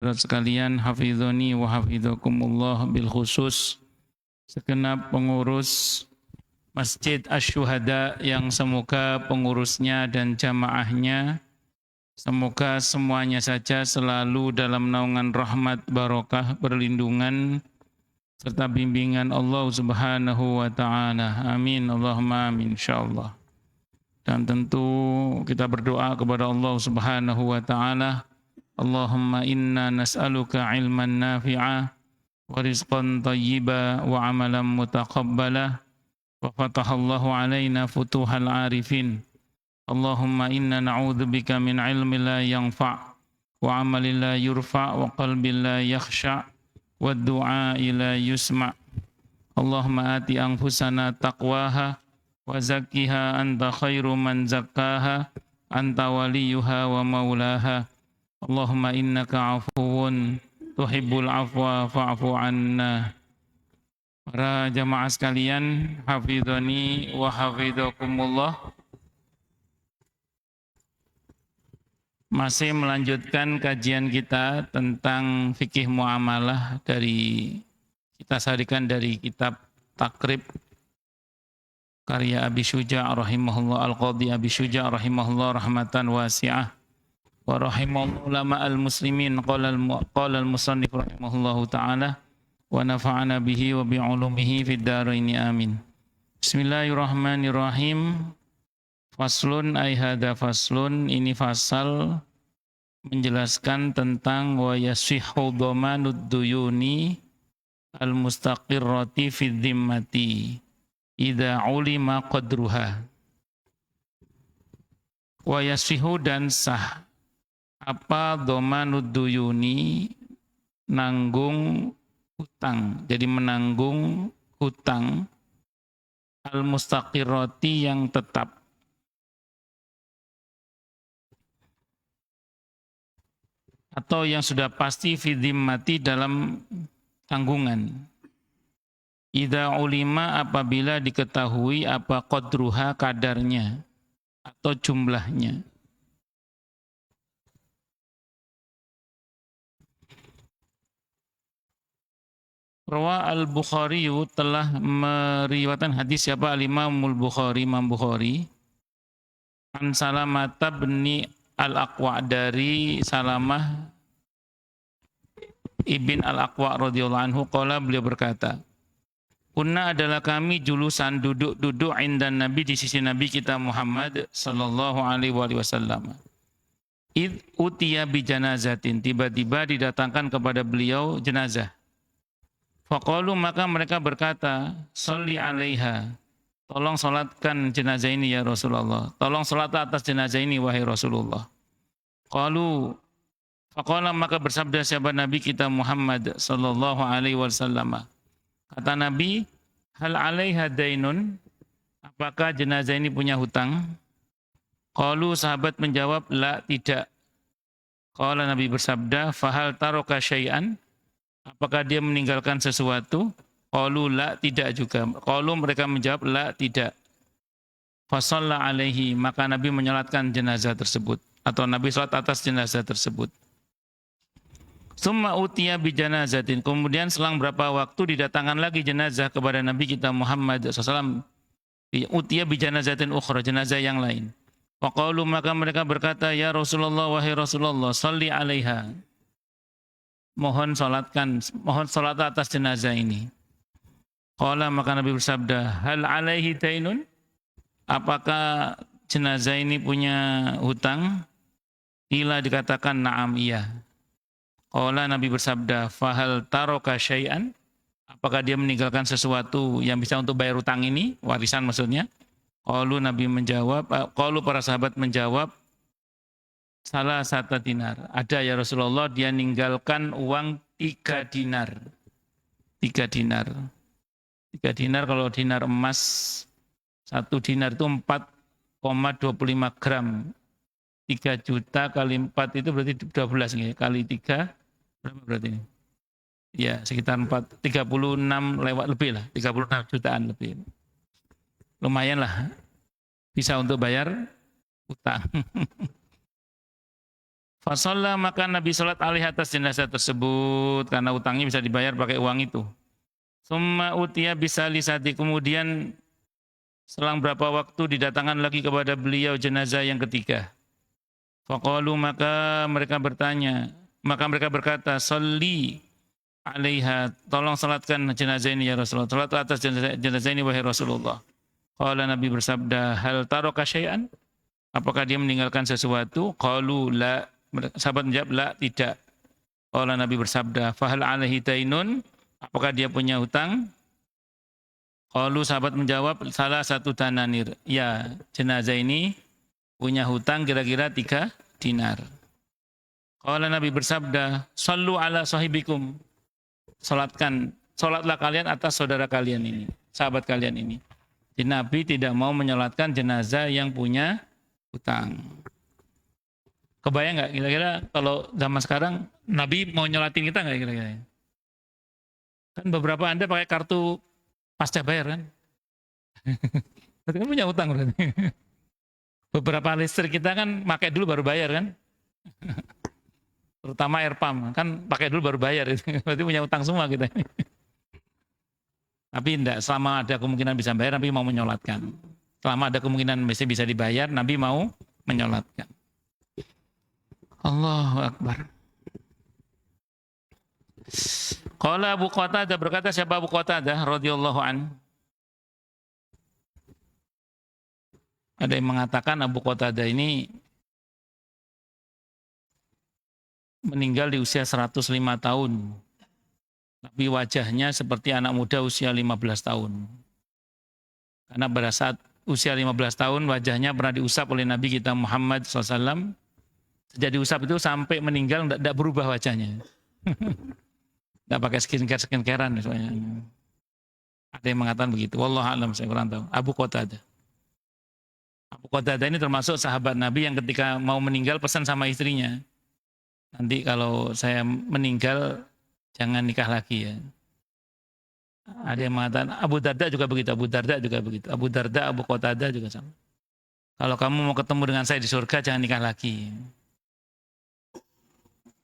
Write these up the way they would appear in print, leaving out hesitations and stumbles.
Saudara sekalian, hafizoni wa hafizakumullah bil khusus segenap pengurus Masjid Asy-Syuhada yang semoga pengurusnya dan jamaahnya semoga semuanya saja selalu dalam naungan rahmat barokah perlindungan serta bimbingan Allah Subhanahu wa taala. Amin Allahumma amin insyaallah. Dan tentu kita berdoa kepada Allah Subhanahu wa taala, Allahumma inna nas'aluka ilman nafi'a wa rizqan tayyiba wa amalan mutaqabbala wa fatahallahu alaina futuhal arifin. Allahumma inna na'udzubika min ilmin la yanfa' wa amalin la yurfa' wa qalbin la yakhsha' wa du'a la yusma'. Allahumma ati anfusana taqwaha wa zakkiha anta khairu man zakkaha anta waliyuha wa maulaha. Allahumma innaka afuwun tuhibbul afwa fa'fu anna. Para jamaah sekalian, hafidhani wa hafidhakumullah. Masih melanjutkan kajian kita tentang fikih muamalah kita sarikan dari kitab Takrib karya Abi Syuja' rahimahullah, Al-Qadhi Abi Syuja' rahimahullah rahmatan wasi'ah. Wa rahimallahu ulama al-muslimin qala al-musannif rahimahullahu ta'ala wa nafa'ana bihi wa bi'ulumihi fid dharaini amin. Bismillahirrahmanirrahim. Faslun ay hadza faslun, ini fasal menjelaskan tentang wa yasihhu dhamanud duyuni al-mustaqirrati fi dhimmati idza ulima qadruha. Wa yasihhu dan sah apa dhomanud duyuni, nanggung hutang, jadi menanggung hutang al-mustaqirrati yang tetap, atau yang sudah pasti fi dhimmati dalam tanggungan. Idza ulima apabila diketahui apa qadruha kadarnya atau jumlahnya. Rawa al-Bukhari telah meriwayatkan hadis siapa al-Imamul Bukhari, Imam Bukhari. An Salamah bin al-Aqwa, dari Salamah ibn al-Aqwa radhiyallahu anhu, qala, beliau berkata, kunna adalah kami julusan duduk-duduk indan Nabi, di sisi Nabi kita Muhammad sallallahu alaihi wasallam. Id utiya bi janazatin, tiba-tiba didatangkan kepada beliau jenazah. Faqalu, maka mereka berkata, sholli alaiha, tolong salatkan jenazah ini ya Rasulullah. Tolong salat atas jenazah ini wahai Rasulullah. Qalu, faqala, maka bersabda siapa Nabi kita Muhammad sallallahu alaihi wasallam. Kata Nabi, hal alaiha dainun, apakah jenazah ini punya hutang? Qalu, sahabat menjawab, la, tidak. Qala, Nabi bersabda, fahal taraka syai'an, apakah dia meninggalkan sesuatu? Qalu la, tidak juga. Qalu, mereka menjawab la, tidak. Fasalla alaihi, maka Nabi menyolatkan jenazah tersebut, atau Nabi salat atas jenazah tersebut. Summa utiya bi janazatin, kemudian selang berapa waktu didatangkan lagi jenazah kepada Nabi kita Muhammad SAW. Utiya bi janazatin ukhra, jenazah yang lain. Faqalu, maka mereka berkata, ya Rasulullah, wahai Rasulullah, salli alaiha, mohon salat atas jenazah ini. Qala, maka Nabi bersabda, hal alaihi dainun, apakah jenazah ini punya hutang? Qila, dikatakan na'am, iya. Qala, Nabi bersabda, fahal taraka syai'an, apakah dia meninggalkan sesuatu yang bisa untuk bayar hutang ini, warisan maksudnya? Qalu, Nabi menjawab, qalu, para sahabat menjawab, salah satu dinar. Ada ya Rasulullah, dia ninggalkan uang 3 dinar. 3 dinar. 3 dinar, kalau dinar emas, 1 dinar itu 4,25 gram. 3 juta kali 4 itu berarti 12 nih. Kali 3, berapa berarti ini? Ya, sekitar 36 lewat lebih lah. 36 jutaan lebih. Lumayan lah. Bisa untuk bayar utang. Fasalla, maka Nabi salat alaihi atas jenazah tersebut karena utangnya bisa dibayar pakai uang itu. Summa utiya bisalisati, kemudian selang berapa waktu didatangkan lagi kepada beliau jenazah yang ketiga. Faqalu, maka mereka berkata, "Shalli alaiha, tolong salatkan jenazah ini ya Rasulullah. Salat atas jenazah ini wahai Rasulullah." Qala, Nabi bersabda, "Hal taraka syai'an?" Apakah dia meninggalkan sesuatu? Qalu la. Sahabat menjawab, la, tidak. Qala, Nabi bersabda, "Fahal alaihi dainun?" Apakah dia punya hutang? Qalu, sahabat menjawab, salah satu dananir. Ya, jenazah ini punya hutang kira-kira 3 dinar. Qala, Nabi bersabda, "Shallu ala sahibikum." Salatlah kalian atas saudara kalian ini, sahabat kalian ini. Jadi Nabi tidak mau menyolatkan jenazah yang punya hutang. Kebayang nggak kira-kira kalau zaman sekarang Nabi mau nyolatin kita nggak kira-kira? Kan beberapa Anda pakai kartu pasca bayar kan? Berarti kan punya hutang berarti. Beberapa listrik kita kan pakai dulu baru bayar kan? Terutama air pump kan pakai dulu baru bayar. Berarti punya hutang semua kita. Tapi enggak, selama ada kemungkinan bisa bayar, Nabi mau menyolatkan. Selama ada kemungkinan bisa dibayar, Nabi mau menyolatkan. Allahu Akbar. Qala Abu Qatadah, berkata siapa Abu Qatadah radhiyallahu an. Ada yang mengatakan Abu Qatadah ini meninggal di usia 105 tahun. Tapi wajahnya seperti anak muda usia 15 tahun. Karena pada saat usia 15 tahun wajahnya pernah diusap oleh Nabi kita Muhammad SAW. Sejak diusap itu sampai meninggal tidak berubah wajahnya. Tidak pakai skincare-skincarean misalnya. Ada yang mengatakan begitu. Wallahu a'lam, saya kurang tahu. Abu Qatadah. Abu Qatadah ini termasuk sahabat Nabi yang ketika mau meninggal pesan sama istrinya. Nanti kalau saya meninggal jangan nikah lagi ya. Ada yang mengatakan Abu Darda juga begitu, Abu Darda juga begitu. Abu Darda, Abu Qatadah juga sama. Kalau kamu mau ketemu dengan saya di surga jangan nikah lagi.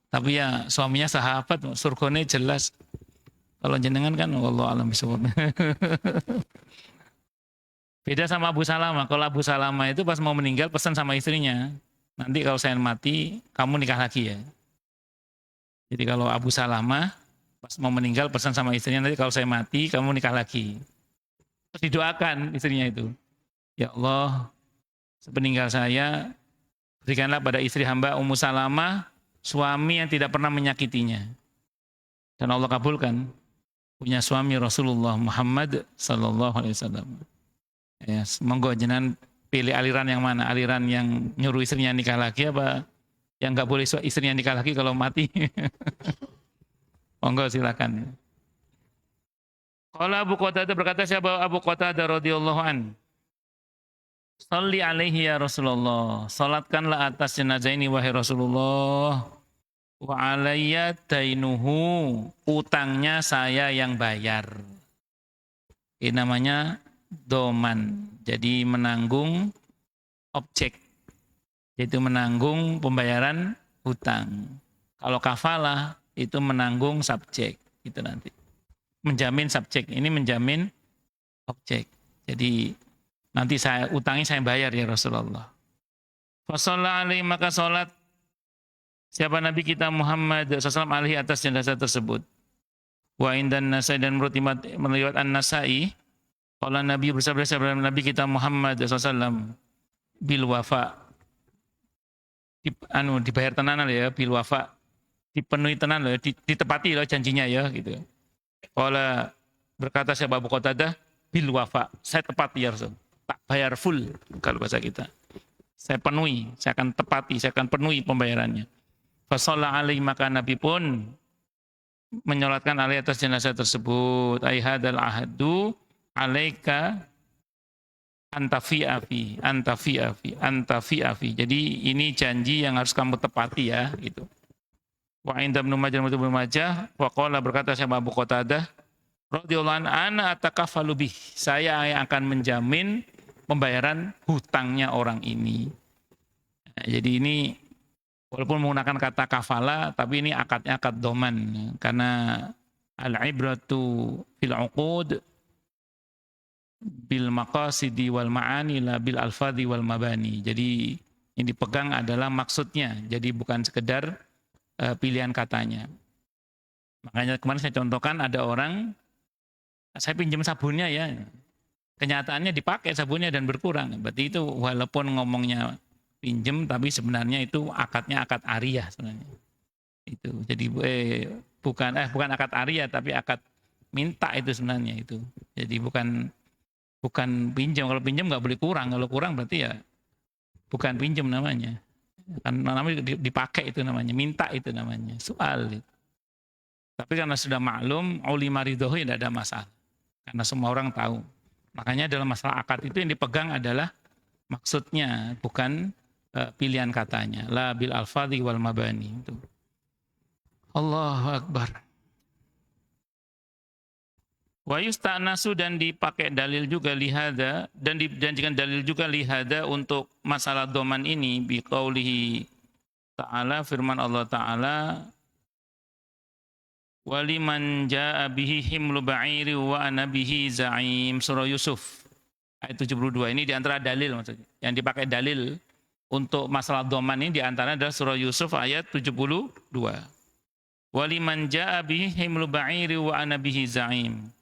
Tapi ya suaminya sahabat, surganya jelas. Kalau jenengan kan wallahu a'lam bishawab. Beda sama Abu Salamah. Kalau Abu Salamah itu pas mau meninggal pesan sama istrinya, nanti kalau saya mati kamu nikah lagi ya. Jadi kalau Abu Salamah pas mau meninggal pesan sama istrinya, nanti kalau saya mati kamu nikah lagi. Terus didoakan istrinya itu, ya Allah, sepeninggal saya berikanlah pada istri hamba Ummu Salamah suami yang tidak pernah menyakitinya. Dan Allah kabulkan, punya suami Rasulullah Muhammad sallallahu alaihi wasallam. Ya, monggo jenengan pilih aliran yang mana? Aliran yang nyuruh istrinya nikah lagi apa yang nggak boleh istrinya nikah lagi kalau mati? Monggo silakan. Qala Abu Qatadah, berkata siapa Abu Qatadah radhiyallahu an. Shalli alaihi ya Rasulullah. Salatkanlah atas jenazah ini wahai Rasulullah. Wa alayya dainuhu, utangnya saya yang bayar. Ini namanya doman. Jadi menanggung objek. Yaitu menanggung pembayaran hutang. Kalau kafalah itu menanggung subjek. Itu nanti. Menjamin subjek, ini menjamin objek. Jadi nanti utangnya saya bayar ya Rasulullah. Fasalla alaihi, maka salat siapa Nabi kita Muhammad SAW alaihi atas jenazah tersebut. Wa indan Nasai, dan menurut riwayat An-Nasai, kalau Nabi bersabda siapa Nabi kita Muhammad SAW bil wafa, dibayar tenanan ya, bil wafa, dipenuhi tenan loh, ditepati loh janjinya ya gitu. Kalau berkata siapa Abu Qatadah bil wafa, saya tepati ya Rasul, tak bayar full kalau bahasa kita. Saya penuhi, saya akan tepati, saya akan penuhi pembayarannya. Fasalla alaihi, maka Nabi pun menyolatkan alaihi atas jenazah tersebut. Ai hadal ahadu alaika antafi'afi, antafi'afi, antafi'afi. Jadi ini janji yang harus kamu tepati ya, gitu. Wa inda Ibnu Majah, wa qala, berkata siapa Abu Qatadah radhiyallahu anhu, ana atakafalu bih, saya yang akan menjamin pembayaran hutangnya orang ini. Nah, jadi ini Walaupun menggunakan kata kafala, tapi ini akadnya akad doman. Karena al-ibratu fil uqud bil maqasidi wal ma'ani la bil alfadhi wal mabani. Jadi yang dipegang adalah maksudnya, jadi bukan sekedar pilihan katanya. Makanya kemarin saya contohkan ada orang, saya pinjam sabunnya ya, kenyataannya dipakai sabunnya dan berkurang. Berarti itu walaupun ngomongnya pinjam, tapi sebenarnya itu akadnya akad ariyah sebenarnya. Itu jadi bukan akad ariyah, tapi akad minta itu sebenarnya itu. Jadi bukan pinjam. Kalau pinjam nggak boleh kurang. Kalau kurang berarti ya bukan pinjam namanya. Kan namanya dipakai itu namanya, minta itu namanya, soal. Tapi karena sudah maklum, ulima ridhohu tidak ada masalah. Karena semua orang tahu. Makanya dalam masalah akad itu yang dipegang adalah maksudnya, bukan pilihan katanya. La bil alfadhi wal mabani. Itu. Allahu Akbar. Wa yusta'nasu, dan dipakai dalil juga lihada, dan dijanjikan dalil juga lihada untuk masalah doman ini biqaulihi ta'ala, firman Allah Ta'ala, waliman ja'a bihi himlu ba'iri wa ana bihi za'im, surah Yusuf ayat 72. Ini diantara dalil maksudnya. Yang dipakai dalil untuk masalah doman ini diantara adalah surah Yusuf ayat 72. Waliman ja'a bihi himlu ba'iri wa ana bihi za'im.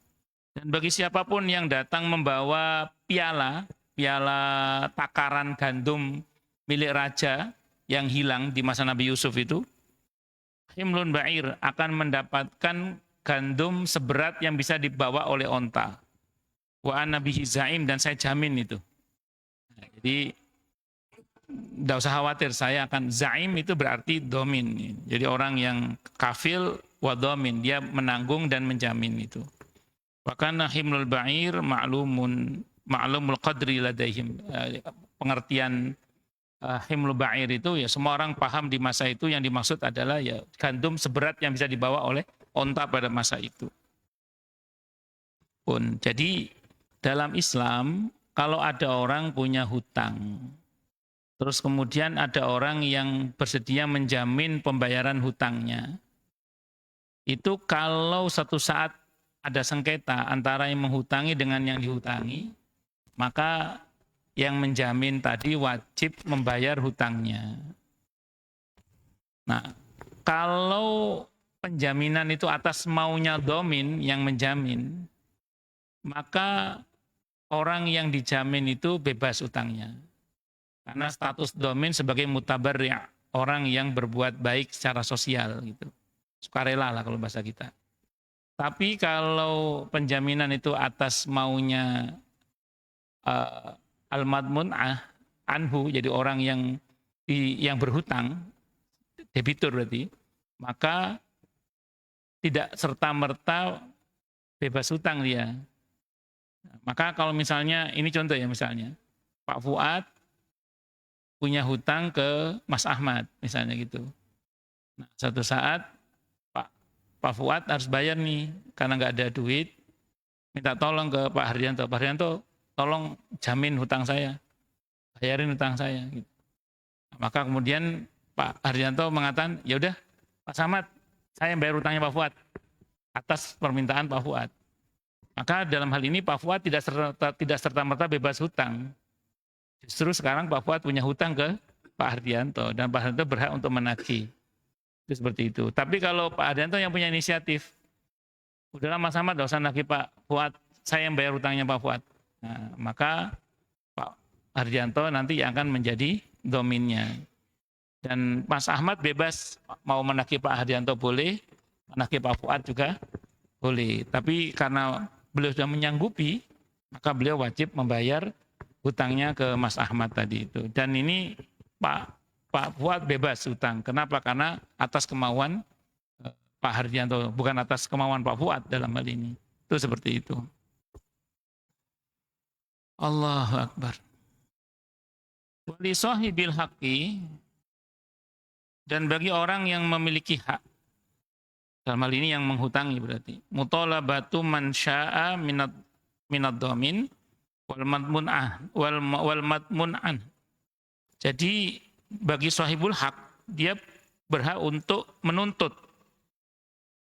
Dan bagi siapapun yang datang membawa piala takaran gandum milik raja yang hilang di masa Nabi Yusuf itu, himlun ba'ir, akan mendapatkan gandum seberat yang bisa dibawa oleh onta. Wa ana bihi za'im, dan saya jamin itu. Nah, jadi tidak usah khawatir, saya akan za'im itu berarti domin. Jadi orang yang kafil wa domin, dia menanggung dan menjamin itu. Wa kana himlul ba'ir ma'lumul qadri ladaihim. Pengertian himlul ba'ir itu ya semua orang paham di masa itu, yang dimaksud adalah ya gandum seberat yang bisa dibawa oleh onta pada masa itu. Jadi dalam Islam kalau ada orang punya hutang, terus kemudian ada orang yang bersedia menjamin pembayaran hutangnya, itu kalau satu saat ada sengketa antara yang menghutangi dengan yang dihutangi, maka yang menjamin tadi wajib membayar hutangnya. Nah, kalau penjaminan itu atas maunya domin yang menjamin, maka orang yang dijamin itu bebas hutangnya. Karena status domin sebagai mutabarri', orang yang berbuat baik secara sosial gitu. Sukarela lah kalau bahasa kita. Tapi kalau penjaminan itu atas maunya al-madmun anhu, jadi orang yang berhutang, debitur berarti, maka tidak serta-merta bebas hutang dia. Maka kalau misalnya, ini contoh ya misalnya, Pak Fuad punya hutang ke Mas Ahmad, misalnya gitu. Nah, suatu saat Pak Fuad harus bayar nih, karena nggak ada duit, minta tolong ke Pak Haryanto. Pak Haryanto, tolong jamin hutang saya, bayarin hutang saya. Gitu. Maka kemudian Pak Haryanto mengatakan, ya udah Pak Samad, saya yang bayar hutangnya Pak Fuad atas permintaan Pak Fuad. Maka dalam hal ini Pak Fuad tidak serta-merta bebas hutang. Justru sekarang Pak Fuad punya hutang ke Pak Haryanto, dan Pak Haryanto berhak untuk menagih. Itu seperti itu. Tapi kalau Pak Haryanto yang punya inisiatif, udahlah Mas Ahmad, tidak usah nagih Pak Fuad, saya yang bayar hutangnya Pak Fuad. Nah, maka Pak Haryanto nanti yang akan menjadi dominnya. Dan Mas Ahmad bebas mau menagih Pak Haryanto boleh, menagih Pak Fuad juga boleh. Tapi karena beliau sudah menyanggupi, maka beliau wajib membayar hutangnya ke Mas Ahmad tadi itu. Dan ini Pak Fuad bebas hutang. Kenapa? Karena atas kemauan Pak Haryanto, bukan atas kemauan Pak Fuad dalam hal ini. Itu seperti itu. Allahu Akbar. Wali sahibil haqqi, dan bagi orang yang memiliki hak, dalam hal ini yang menghutangi berarti, mutalabatu man sya'a minad dhamin wal madmun'an. Jadi bagi sahibul hak, dia berhak untuk menuntut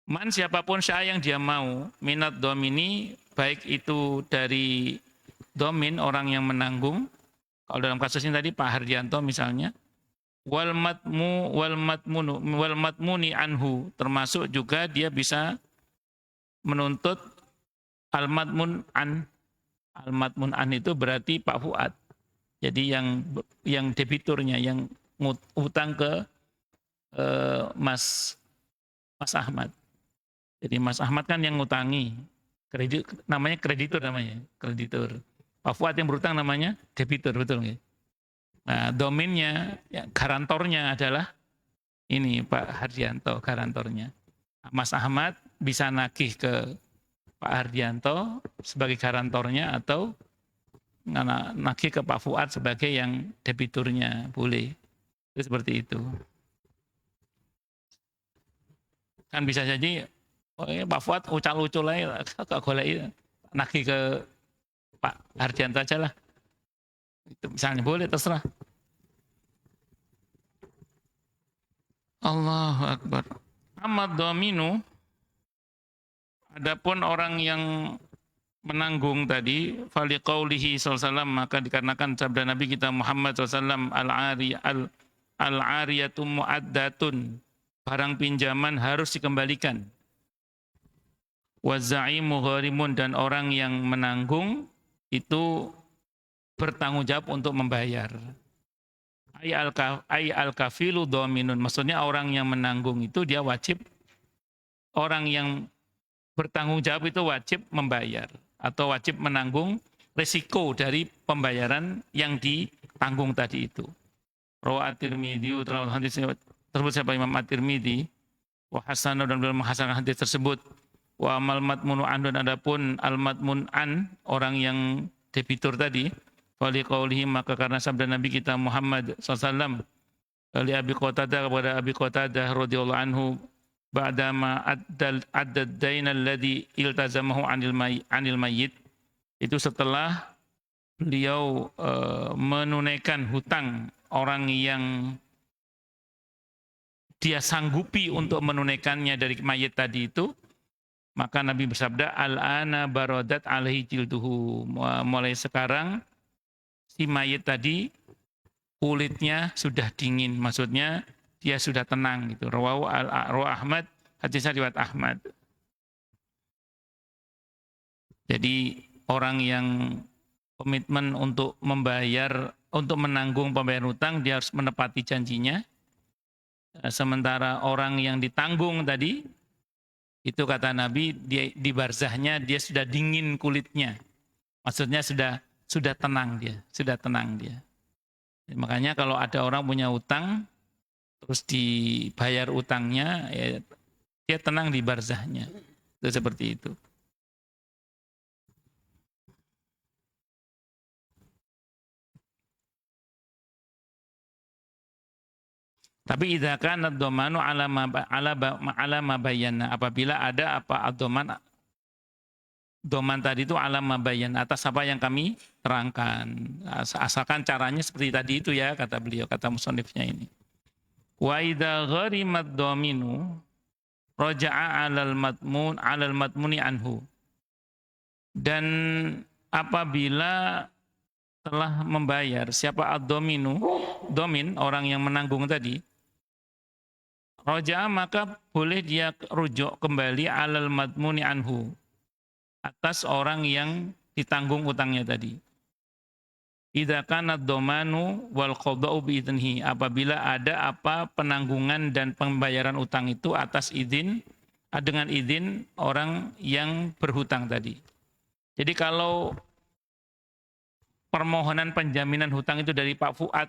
man siapapun syaa yang dia mau minat domini, baik itu dari domin orang yang menanggung, kalau dalam kasus ini tadi Pak Hardianto misalnya, wal matmuni anhu, termasuk juga dia bisa menuntut al matmun an. Al matmun an itu berarti Pak Fuad. Jadi yang debiturnya, yang utang ke Mas Ahmad. Jadi Mas Ahmad kan yang ngutangi, namanya kreditur namanya, kreditur. Pak Fuad yang berutang namanya debitur, betul nggak? Nah, dominnya, ya, garantornya adalah ini Pak Hardianto, garantornya. Mas Ahmad bisa nagih ke Pak Hardianto sebagai garantornya atau nagih ke Pak Fuad sebagai yang debiturnya, boleh. Itu seperti itu. Kan bisa jadi oh ya, Pak Fuad ucal-ucul aja, gak golek nagih ke Pak Hardianto aja lah. Itu misalnya boleh, terserah. Allahu Akbar. Ahmad dominu, adapun orang yang menanggung tadi, fali qaulihi sallallahu maka dikarenakan sabda Nabi kita Muhammad sallallahu al-ariyatu muaddatun, barang pinjaman harus dikembalikan. Wazaimu gharimun, dan orang yang menanggung itu bertanggung jawab untuk membayar. Ay al-kafilu dominun, maksudnya orang yang menanggung itu dia wajib, orang yang bertanggung jawab itu wajib membayar atau wajib menanggung risiko dari pembayaran yang ditanggung tadi itu. Rawa at-Tirmidzi, tersebut siapa Imam at-Tirmidzi, wa hasanu, dan beliau menghasankan hadis tersebut. Wa amal matmunu an, dan adapun al matmun an, orang yang debitur tadi, fali qaulihi, maka karena sabda Nabi kita Muhammad SAW li Abi Qatadah, kepada Abi Qatadah radhiyallahu anhu, ba'dama addad dain alladhi iltazamahu anil mayyit, itu setelah beliau menunaikan hutang orang yang dia sanggupi untuk menunaikannya dari mayit tadi itu, maka Nabi bersabda, al-ana barodat alaihi jilduhu, mulai sekarang si mayit tadi kulitnya sudah dingin, maksudnya dia sudah tenang gitu. Rawahu Ahmad, hadisnya riwayat Ahmad. Jadi orang yang komitmen untuk membayar, untuk menanggung pembayaran hutang, dia harus menepati janjinya. Sementara orang yang ditanggung tadi, itu kata Nabi, dia di barzahnya dia sudah dingin kulitnya. Maksudnya sudah tenang dia, sudah tenang dia. Makanya kalau ada orang punya utang, terus dibayar utangnya, ya, dia tenang di barzahnya. Itu seperti itu. Tapi idza kana ad-dhamanu ala ma bayyana, apabila ada apa ad-dhaman, doman tadi itu ala ma bayyana, atas apa yang kami terangkan. Asalkan caranya seperti tadi itu ya, kata beliau, kata musannifnya ini. Wa idza gharimad dhaminu raja'a 'alal matmuni anhu. Dan apabila telah membayar, siapa ad-dhaminu, domin, orang yang menanggung tadi, raja'a, maka boleh dia rujuk kembali 'alal matmuni anhu, atas orang yang ditanggung utangnya tadi. Idza kana ad-dhamanu wal qada'u bi idnihi, apabila ada apa penanggungan dan pembayaran utang itu atas izin, dengan izin orang yang berhutang tadi. Jadi kalau permohonan penjaminan hutang itu dari Pak Fuad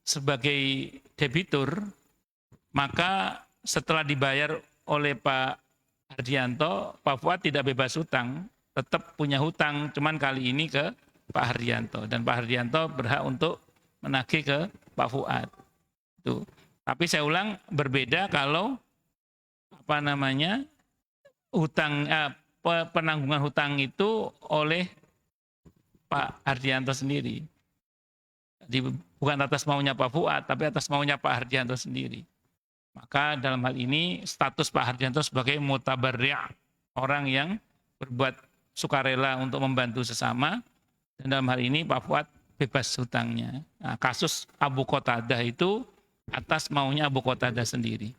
sebagai debitur, maka setelah dibayar oleh Pak Hardianto, Pak Fuad tidak bebas hutang, tetap punya hutang, cuman kali ini ke Pak Hardianto, dan Pak Hardianto berhak untuk menagih ke Pak Fuad. Itu. Tapi saya ulang, berbeda kalau hutang, penanggungan hutang itu oleh Pak Hardianto sendiri. Jadi bukan atas maunya Pak Fuad, tapi atas maunya Pak Hardianto sendiri. Maka dalam hal ini status Pak Hardianto sebagai mutabarri', orang yang berbuat sukarela untuk membantu sesama, dan dalam hal ini Pak Fuad bebas hutangnya. Nah, kasus Abu Qatadah itu atas maunya Abu Qatadah sendiri.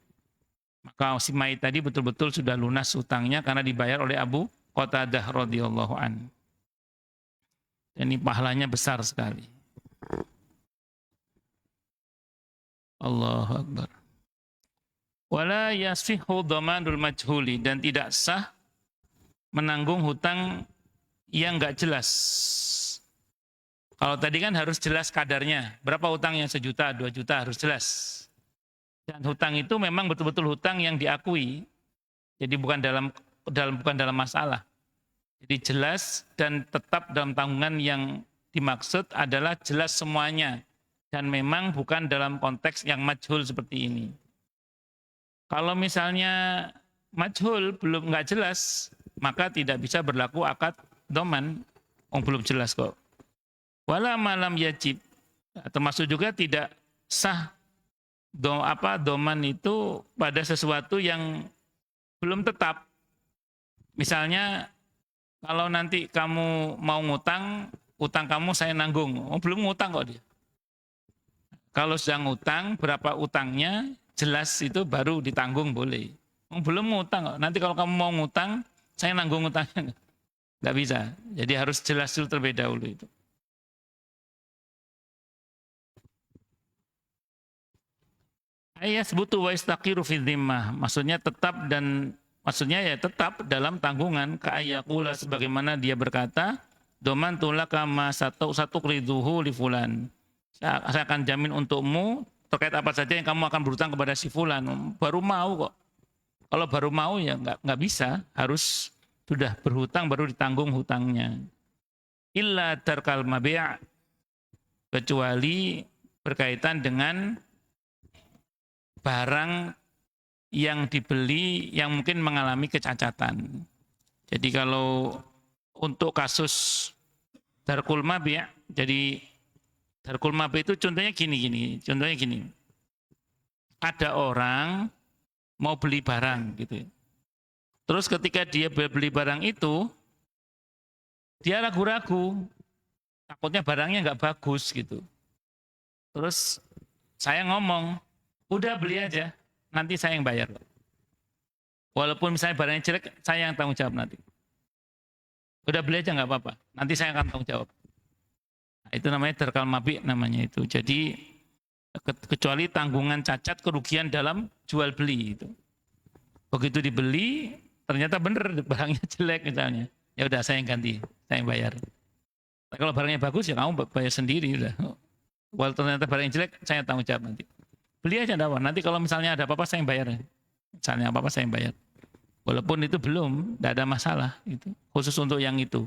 Maka si mayit tadi betul-betul sudah lunas hutangnya karena dibayar oleh Abu Qatadah radhiyallahu an. Dan ini pahalanya besar sekali. Allahu Akbar. Wala yasihhu dhamanul majhuli, dan tidak sah menanggung hutang yang enggak jelas. Kalau tadi kan harus jelas kadarnya, berapa hutangnya, 1 juta, 2 juta, harus jelas. Dan hutang itu memang betul-betul hutang yang diakui. Jadi bukan dalam masalah. Jadi jelas dan tetap dalam tanggungan yang dimaksud adalah jelas semuanya. Dan memang bukan dalam konteks yang majhul seperti ini. Kalau misalnya majhul belum nggak jelas, maka tidak bisa berlaku akad doman. Belum jelas kok. Wala malam yajib, termasuk juga tidak sah doman itu pada sesuatu yang belum tetap. Misalnya kalau nanti kamu mau ngutang, utang kamu saya nanggung. Belum ngutang kok dia. Kalau sedang ngutang, berapa utangnya jelas itu baru ditanggung boleh. Belum ngutang kok. Nanti kalau kamu mau ngutang, saya nanggung utangnya. Nggak bisa. Jadi harus jelas dulu terlebih dahulu itu. Ayat sebutu wa istaqiru fi dhimmah. Maksudnya tetap dalam tanggungan, ka'ayakula sebagaimana dia berkata, doman tulaka ma satu kriduhu li fulan. Saya akan jamin untukmu terkait apa saja yang kamu akan berhutang kepada si fulan. Baru mau kok. Kalau baru mau ya nggak bisa, harus sudah berhutang baru ditanggung hutangnya. Illa tarkal mabi', kecuali berkaitan dengan barang yang dibeli yang mungkin mengalami kecacatan. Jadi kalau untuk kasus darkul mabi', jadi darkul mabi' itu contohnya gini. Ada orang mau beli barang gitu. Terus ketika dia beli barang itu, dia ragu-ragu, takutnya barangnya nggak bagus gitu. Terus saya ngomong, udah beli aja, nanti saya yang bayar. Walaupun misalnya barangnya jelek, saya yang tanggung jawab nanti. Udah beli aja nggak apa-apa, nanti saya akan tanggung jawab. Nah, itu namanya darkal mabi' namanya itu. Jadi kecuali tanggungan cacat kerugian dalam jual beli itu. Begitu dibeli, ternyata bener barangnya jelek misalnya. Ya udah saya yang ganti, saya yang bayar. Nah, kalau barangnya bagus ya kamu bayar sendiri udah. Kalau ternyata barangnya jelek, saya tanggung jawab nanti. Beli aja enggak apa. Nanti kalau misalnya ada apa-apa saya yang bayar. Misalnya apa-apa saya yang bayar. Walaupun itu belum, enggak ada masalah itu. Khusus untuk yang itu.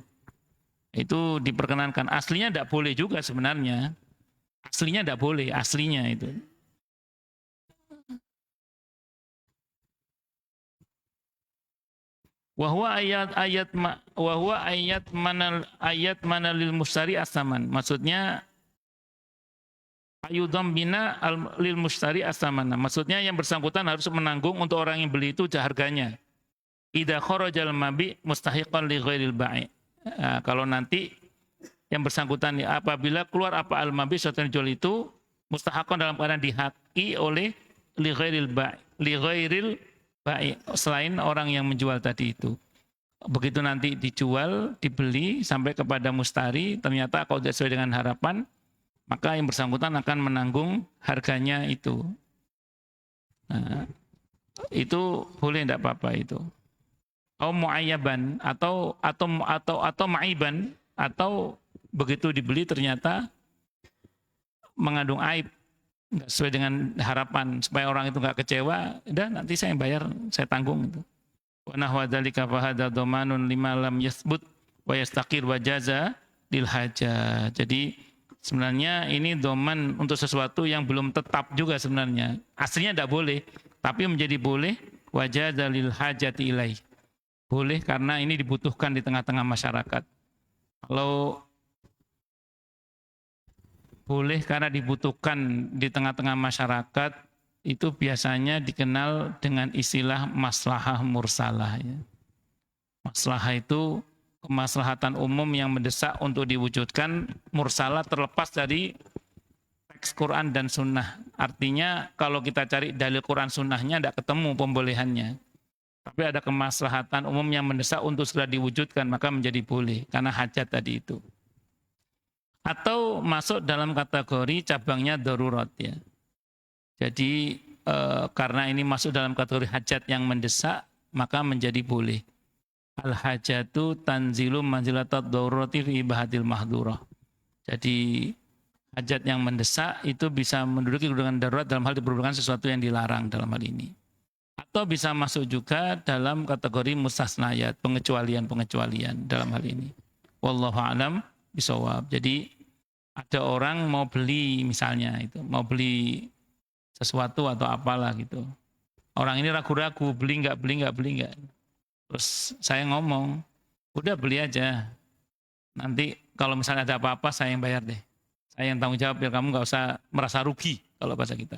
Itu diperkenankan. Aslinya enggak boleh juga sebenarnya. Aslinya enggak boleh, aslinya itu. Wahwa ayat mana lil mustari asaman. Maksudnya ayudham bina lil mustari asamana. Maksudnya yang bersangkutan harus menanggung untuk orang yang beli itu harganya. Idza kharajal mabi mustahiqan li ghairil bai'. Kalau nanti yang bersangkutan apabila keluar apa al mabi suatu yang jual itu mustahaqan dalam keadaan dihaki oleh li ghairil bai' selain orang yang menjual tadi itu. Begitu nanti dijual, dibeli sampai kepada mustari, ternyata kalau tidak sesuai dengan harapan, maka yang bersangkutan akan menanggung harganya itu. Nah, itu boleh tidak apa-apa itu. Atau mu'ayyaban atau ma'iban, atau begitu dibeli ternyata mengandung aib, nggak sesuai dengan harapan, supaya orang itu nggak kecewa, udah nanti saya yang bayar, saya tanggung itu. Wa nahwa dzalika fa hadza dhamanun lima lam yathbut wa yastaqir wa jaza lil haja. Jadi sebenarnya ini doman untuk sesuatu yang belum tetap juga sebenarnya. Aslinya tidak boleh, tapi menjadi boleh wajah dalil hajati ilaih. Boleh karena ini dibutuhkan di tengah-tengah masyarakat. Kalau boleh karena dibutuhkan di tengah-tengah masyarakat, itu biasanya dikenal dengan istilah maslahah mursalah. Ya. Maslahah itu kemaslahatan umum yang mendesak untuk diwujudkan, mursalah terlepas dari teks Quran dan Sunnah. Artinya kalau kita cari dalil Quran Sunnahnya tidak ketemu pembolehannya. Tapi ada kemaslahatan umum yang mendesak untuk segera diwujudkan, maka menjadi boleh karena hajat tadi itu. Atau masuk dalam kategori cabangnya darurat ya. Jadi karena ini masuk dalam kategori hajat yang mendesak, maka menjadi boleh. Al-hajatu tanzilu manzilatat darurati fi ibahatil mahdurah. Jadi hajat yang mendesak itu bisa menduduki kedudukan darurat dalam hal diperlukan sesuatu yang dilarang dalam hal ini. Atau bisa masuk juga dalam kategori mustasnayat, pengecualian-pengecualian dalam hal ini. Wallahu a'lam bishawab. Jadi ada orang mau beli misalnya itu, mau beli sesuatu atau apalah gitu. Orang ini ragu-ragu, beli nggak. Terus saya ngomong, udah beli aja. Nanti kalau misalnya ada apa-apa saya yang bayar deh. Saya yang tanggung jawab, biar kamu nggak usah merasa rugi kalau bahasa kita.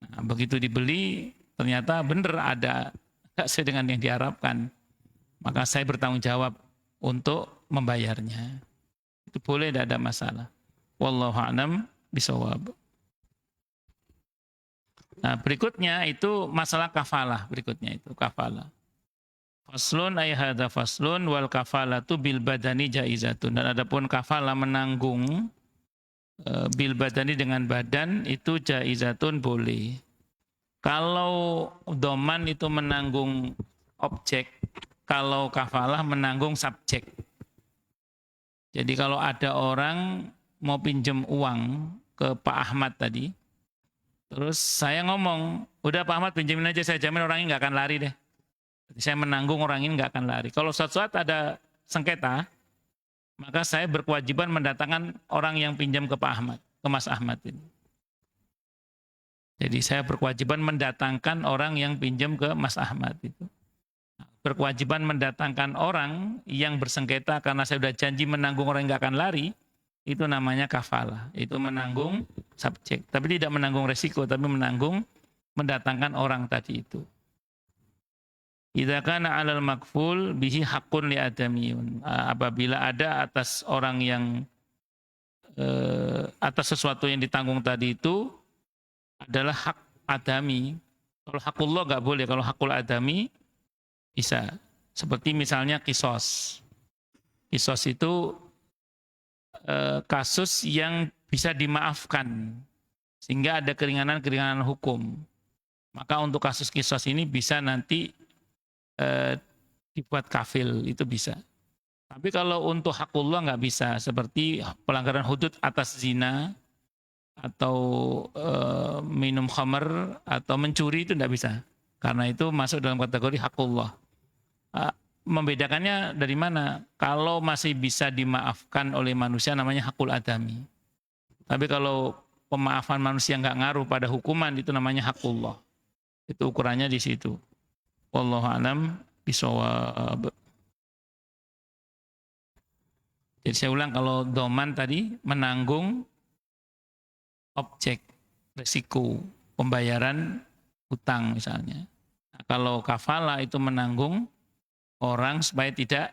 Nah, begitu dibeli, ternyata benar ada nggak sesuai dengan yang diharapkan. Maka saya bertanggung jawab untuk membayarnya. Itu boleh, tidak ada masalah. Wallahu a'lam bishawab. Nah, berikutnya itu masalah kafalah. Berikutnya itu kafalah. Faslun ay hadza faslun wal kafalatu bil badani jaizatun. Dan adapun kafalah menanggung bil badani dengan badan itu jaizatun boleh. Kalau doman itu menanggung objek, kalau kafalah menanggung subjek. Jadi kalau ada orang mau pinjam uang ke Pak Ahmad tadi, terus saya ngomong, udah Pak Ahmad pinjemin aja, saya jamin orang ini nggak akan lari deh. Saya menanggung orang ini nggak akan lari. Kalau suatu saat ada sengketa, maka saya berkewajiban mendatangkan orang yang pinjam ke Pak Ahmad, ke Mas Ahmad ini. Jadi saya berkewajiban mendatangkan orang yang pinjam ke Mas Ahmad itu. Berkewajiban mendatangkan orang yang bersengketa karena saya sudah janji menanggung orang yang nggak akan lari, itu namanya kafalah. Itu menanggung subjek. Tapi tidak menanggung resiko, tapi menanggung mendatangkan orang tadi itu. Idza kana 'alal makful bihi haqqun li adamiyun. Apabila ada atas orang yang atas sesuatu yang ditanggung tadi itu adalah hak adami. Kalau hakullah nggak boleh, kalau hakul adami bisa. Seperti misalnya kisos. Kisos itu kasus yang bisa dimaafkan sehingga ada keringanan-keringanan hukum. Maka untuk kasus kisos ini bisa nanti dibuat kafil, itu bisa. Tapi kalau untuk hakullah nggak bisa, seperti pelanggaran hudud atas zina, atau minum khamar, atau mencuri itu tidak bisa. Karena itu masuk dalam kategori hakullah. Membedakannya dari mana? Kalau masih bisa dimaafkan oleh manusia namanya hakul adami. Tapi kalau pemaafan manusia nggak ngaruh pada hukuman itu namanya hakullah. Itu ukurannya di situ. Wallahu a'lam bishawab. Jadi saya ulang, kalau doman tadi menanggung objek, resiko, pembayaran hutang misalnya. Nah, kalau kafalah itu menanggung orang supaya tidak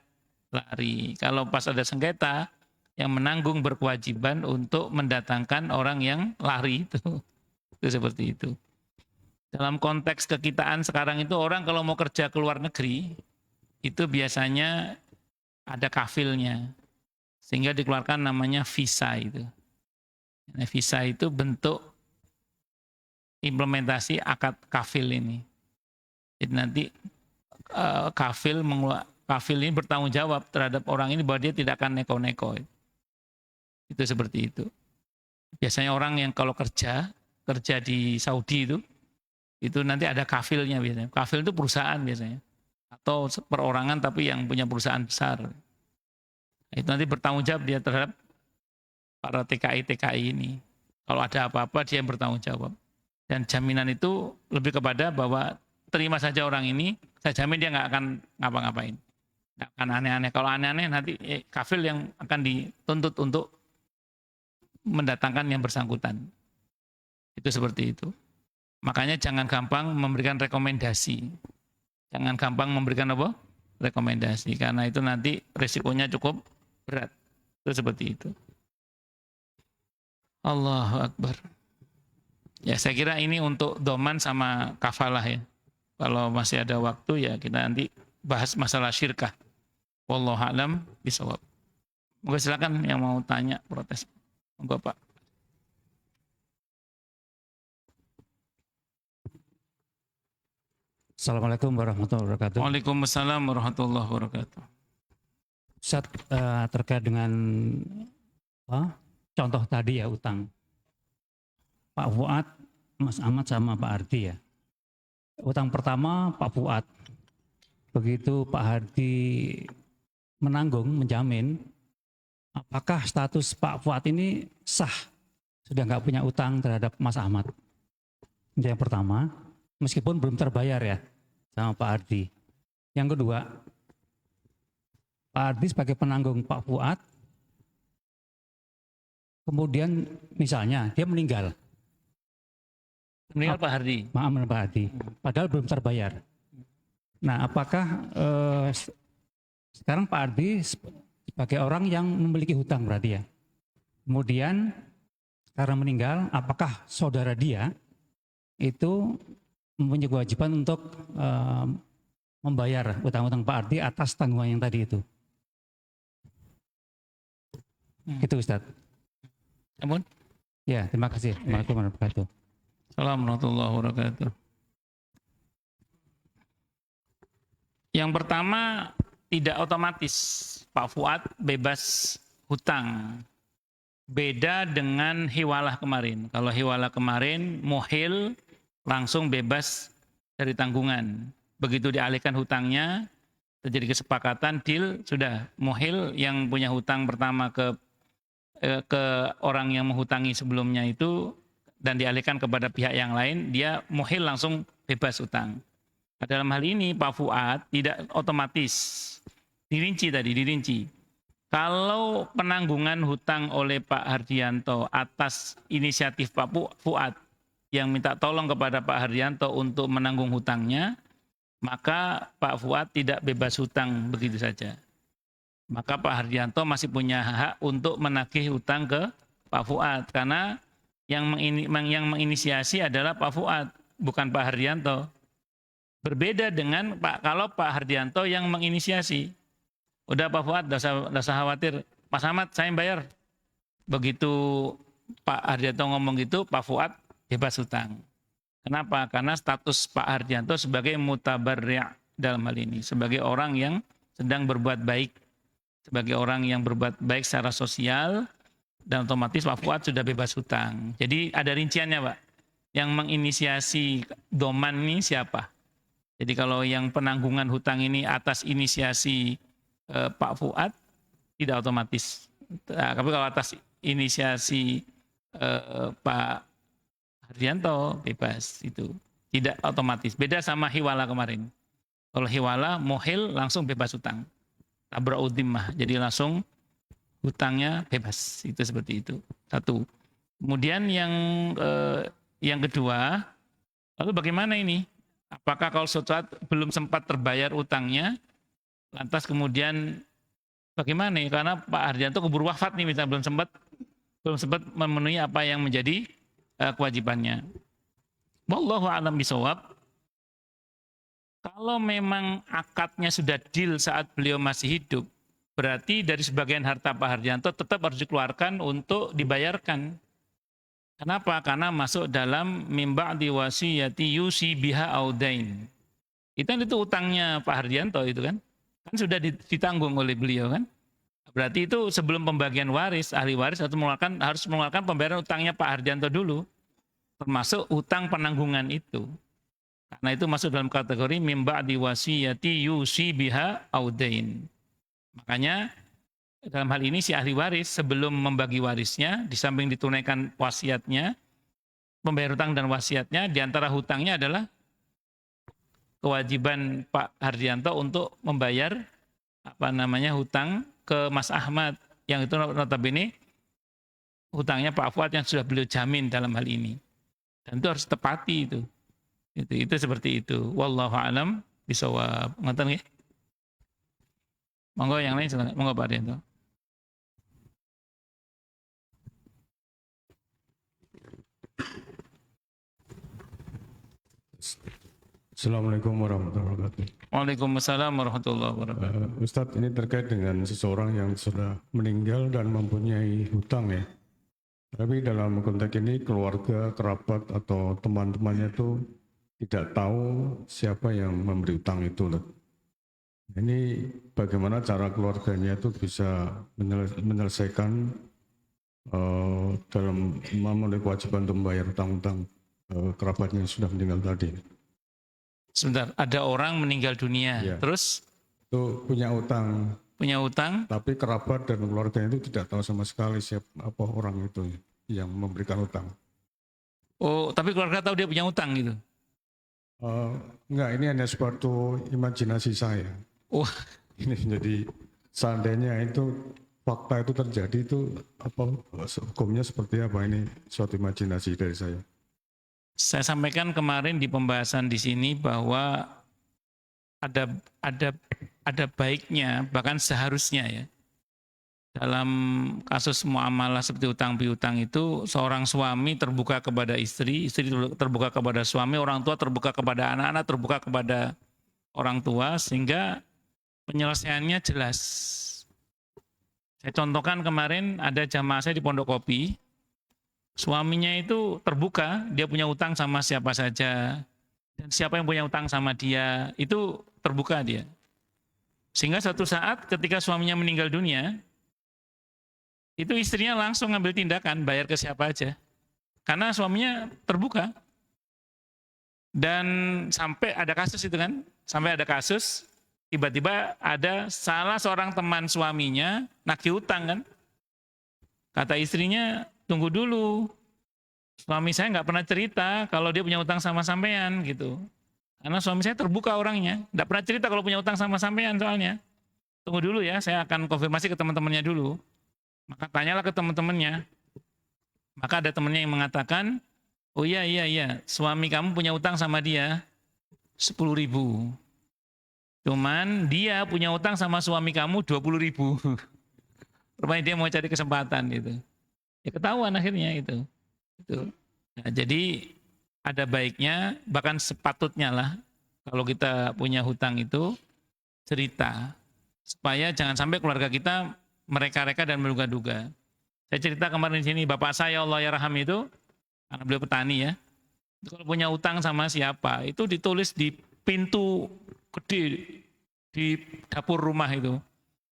lari. Kalau pas ada sengketa, yang menanggung berkewajiban untuk mendatangkan orang yang lari itu. Itu seperti itu. Dalam konteks kekitaan sekarang itu orang kalau mau kerja ke luar negeri, itu biasanya ada kafilnya. Sehingga dikeluarkan namanya visa itu. Nah, visa itu bentuk implementasi akad kafil ini. Jadi nanti kafil ini bertanggung jawab terhadap orang ini bahwa dia tidak akan neko-neko. Itu seperti itu. Biasanya orang yang kalau kerja di Saudi itu nanti ada kafilnya biasanya. Kafil itu perusahaan biasanya. Atau perorangan tapi yang punya perusahaan besar. Itu nanti bertanggung jawab dia terhadap para TKI ini. Kalau ada apa-apa dia yang bertanggung jawab. Dan jaminan itu lebih kepada bahwa terima saja orang ini, saya jamin dia nggak akan ngapa-ngapain. Nggak akan aneh-aneh. Kalau aneh-aneh nanti kafil yang akan dituntut untuk mendatangkan yang bersangkutan. Itu seperti itu. Makanya jangan gampang memberikan rekomendasi. Jangan gampang memberikan apa? Rekomendasi. Karena itu nanti risikonya cukup berat. Itu seperti itu. Allahu Akbar. Ya saya kira ini untuk doman sama kafalah ya. Kalau masih ada waktu ya kita nanti bahas masalah syirkah. Wallahu a'lam bishawab. Monggo silakan yang mau tanya protes. Monggo Pak. Assalamualaikum warahmatullahi wabarakatuh. Waalaikumsalam warahmatullahi wabarakatuh. Ustaz, terkait dengan contoh tadi ya utang. Pak Fuad, Mas Ahmad sama Pak Hardi ya. Utang pertama Pak Fuad. Begitu Pak Hardi menanggung, menjamin, apakah status Pak Fuad ini sah? Sudah nggak punya utang terhadap Mas Ahmad. Itu yang pertama, meskipun belum terbayar ya sama Pak Hardi. Yang kedua, Pak Hardi sebagai penanggung Pak Fuad, kemudian misalnya dia meninggal. Meninggal Pak Hardi. Maaf Pak Hardi, padahal belum terbayar. Nah, apakah sekarang Pak Hardi sebagai orang yang memiliki hutang berarti ya? Kemudian karena meninggal, apakah saudara dia itu mempunyai kewajiban untuk membayar utang-utang Pak Hardi atas tanggungan yang tadi itu? Gitu Ustaz. Ampun. Ya, terima kasih. Assalamualaikum warahmatullahi wabarakatuh. Assalamualaikum warahmatullahi wabarakatuh. Yang pertama, tidak otomatis Pak Fuad bebas hutang. Beda dengan hiwalah kemarin. Kalau hiwalah kemarin, muhil langsung bebas dari tanggungan. Begitu dialihkan hutangnya, terjadi kesepakatan, deal, sudah. Muhil yang punya hutang pertama ke orang yang menghutangi sebelumnya itu, dan dialihkan kepada pihak yang lain, dia muhil langsung bebas hutang. Nah, dalam hal ini Pak Fuad tidak otomatis. Dirinci. Kalau penanggungan hutang oleh Pak Hardianto atas inisiatif Pak Fuad yang minta tolong kepada Pak Hardianto untuk menanggung hutangnya, maka Pak Fuad tidak bebas hutang begitu saja. Maka Pak Hardianto masih punya hak untuk menagih hutang ke Pak Fuad, karena yang menginisiasi adalah Pak Fuad, bukan Pak Hardianto. Berbeda dengan kalau Pak Hardianto yang menginisiasi. Udah Pak Fuad, enggak usah khawatir. Mas Ahmad, saya yang bayar. Begitu Pak Hardianto ngomong gitu, Pak Fuad bebas hutang. Kenapa? Karena status Pak Hardianto sebagai mutabarri' dalam hal ini. Sebagai orang yang sedang berbuat baik. Sebagai orang yang berbuat baik secara sosial, dan otomatis Pak Fuad sudah bebas hutang. Jadi ada rinciannya Pak. Yang menginisiasi doman ini siapa? Jadi kalau yang penanggungan hutang ini atas inisiasi Pak Fuad, tidak otomatis. Nah, tapi kalau atas inisiasi Pak Hardianto, bebas itu. Tidak otomatis. Beda sama hiwala kemarin. Kalau hiwala, muhil langsung bebas hutang. Tabra'ud dhimmah. Jadi langsung hutangnya bebas. Itu seperti itu. Satu. Kemudian yang kedua, lalu bagaimana ini? Apakah kalau suatu saat belum sempat terbayar utangnya, lantas kemudian bagaimana? Karena Pak Hardianto keburu wafat nih, misalnya belum sempat memenuhi apa yang menjadi kewajibannya. Wallahu a'lam bishawab. Kalau memang akadnya sudah deal saat beliau masih hidup, berarti dari sebagian harta Pak Hardianto tetap harus dikeluarkan untuk dibayarkan. Kenapa? Karena masuk dalam mimba di wasiyati yusi biha audain. Itu utangnya Pak Hardianto itu kan sudah ditanggung oleh beliau kan. Berarti itu sebelum pembagian waris, ahli waris harus mengeluarkan pembayaran utangnya Pak Hardianto dulu, termasuk utang penanggungan itu. Karena itu masuk dalam kategori mimba di wasiyati yusi biha audain. Makanya dalam hal ini si ahli waris sebelum membagi warisnya, di samping ditunaikan wasiatnya, membayar hutang dan wasiatnya, di antara hutangnya adalah kewajiban Pak Hardianto untuk membayar hutang ke Mas Ahmad, yang itu notabene hutangnya Pak Fuad yang sudah beliau jamin dalam hal ini. Dan itu harus tepati itu. Itu seperti itu. Wallahu a'lam bishawab. Ngoten nggih? Monggo yang lain silakan. Monggo Pak Rianto. Assalamualaikum warahmatullahi wabarakatuh. Waalaikumsalam warahmatullahi wabarakatuh. Ustadz, ini terkait dengan seseorang yang sudah meninggal dan mempunyai hutang ya. Tapi dalam konteks ini keluarga, kerabat atau teman-temannya itu tidak tahu siapa yang memberi hutang itu. Ini bagaimana cara keluarganya itu bisa menyelesaikan dalam memenuhi kewajiban untuk membayar hutang-hutang kerabatnya yang sudah meninggal tadi. Sebentar, ada orang meninggal dunia, Ya. terus Itu punya utang, tapi kerabat dan keluarganya itu tidak tahu sama sekali siapa orang itu yang memberikan utang. Oh, tapi keluarga tahu dia punya utang gitu. Enggak, ini hanya suatu imajinasi saya. Oh, Ini jadi seandainya itu fakta itu terjadi itu hukumnya seperti apa, ini suatu imajinasi dari saya. saya sampaikan kemarin di pembahasan di sini bahwa ada baiknya, bahkan seharusnya ya, dalam kasus muamalah seperti utang piutang itu seorang suami terbuka kepada istri, istri terbuka kepada suami, orang tua terbuka kepada anak-anak, terbuka kepada orang tua, sehingga penyelesaiannya jelas. Saya contohkan kemarin ada jamaah saya di Pondok Kopi, suaminya itu terbuka, dia punya utang sama siapa saja, dan siapa yang punya utang sama dia, itu terbuka dia. Sehingga suatu saat ketika suaminya meninggal dunia, itu istrinya langsung ngambil tindakan, bayar ke siapa aja. Karena suaminya terbuka. Dan sampai ada kasus itu kan, sampai ada kasus, tiba-tiba ada salah seorang teman suaminya nagih utang kan. Kata istrinya, tunggu dulu, suami saya nggak pernah cerita kalau dia punya utang sama sampean gitu. Karena suami saya terbuka orangnya, nggak pernah cerita kalau punya utang sama sampean soalnya. Tunggu dulu ya, saya akan konfirmasi ke teman-temannya dulu. Maka tanyalah ke teman-temannya. Maka ada temannya yang mengatakan, oh iya, suami kamu punya utang sama dia 10.000. Cuman dia punya utang sama suami kamu 20.000. Rupanya dia mau cari kesempatan gitu. Ya ketahuan akhirnya itu. Nah, jadi ada baiknya, bahkan sepatutnya lah kalau kita punya hutang itu cerita, supaya jangan sampai keluarga kita mereka-reka dan menduga-duga. Saya cerita kemarin di sini, bapak saya Allah yarham itu, karena beliau petani ya, kalau punya utang sama siapa, itu ditulis di pintu gede di dapur rumah itu,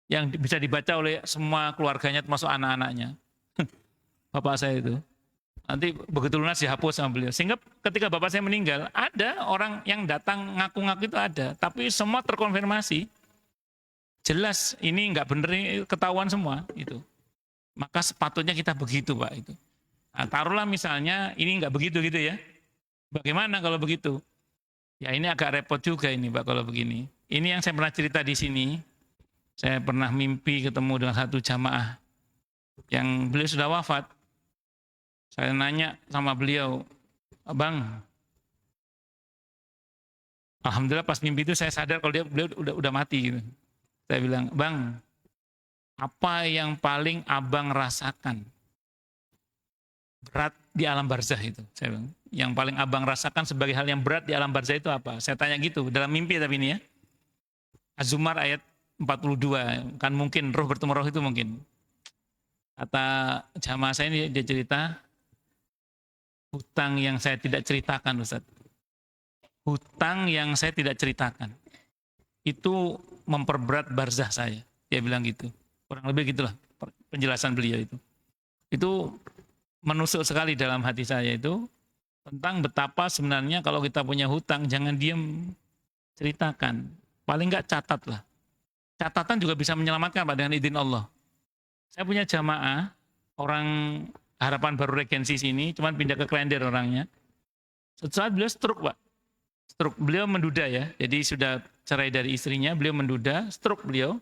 yang bisa dibaca oleh semua keluarganya termasuk anak-anaknya. Bapak saya itu. Nanti begitu lunas dihapus sama beliau. Sehingga ketika bapak saya meninggal, ada orang yang datang ngaku-ngaku itu ada. Tapi semua terkonfirmasi. Jelas ini nggak bener, ini ketahuan semua. Itu. Maka sepatutnya kita begitu Pak. Itu. Nah, taruhlah misalnya ini nggak begitu gitu ya. Bagaimana kalau begitu? Ya ini agak repot juga ini Pak kalau begini. Ini yang saya pernah cerita di sini. Saya pernah mimpi ketemu dengan satu jamaah yang beliau sudah wafat. Saya nanya sama beliau, Bang, alhamdulillah pas mimpi itu saya sadar kalau beliau udah mati gitu. Saya bilang, Bang, apa yang paling abang rasakan berat di alam barzah itu? Saya bilang, yang paling abang rasakan sebagai hal yang berat di alam barzah itu apa? Saya tanya gitu, dalam mimpi tapi ini ya. Az-Zumar ayat 42, kan mungkin roh bertemu roh itu mungkin. Kata jamaah saya ini, dia cerita, hutang yang saya tidak ceritakan Ustaz. Hutang yang saya tidak ceritakan. Itu memperberat barzah saya. Dia bilang gitu. Kurang lebih gitulah penjelasan beliau itu. Itu menusuk sekali dalam hati saya itu. Tentang betapa sebenarnya kalau kita punya hutang, jangan diam, ceritakan. Paling enggak catatlah. Catatan juga bisa menyelamatkan Pak dengan izin Allah. Saya punya jamaah, orang Harapan Baru Regensi sini, cuman pindah ke Klender orangnya. Suatu saat beliau stroke Pak. Stroke, beliau menduda ya, jadi sudah cerai dari istrinya, beliau menduda, stroke beliau.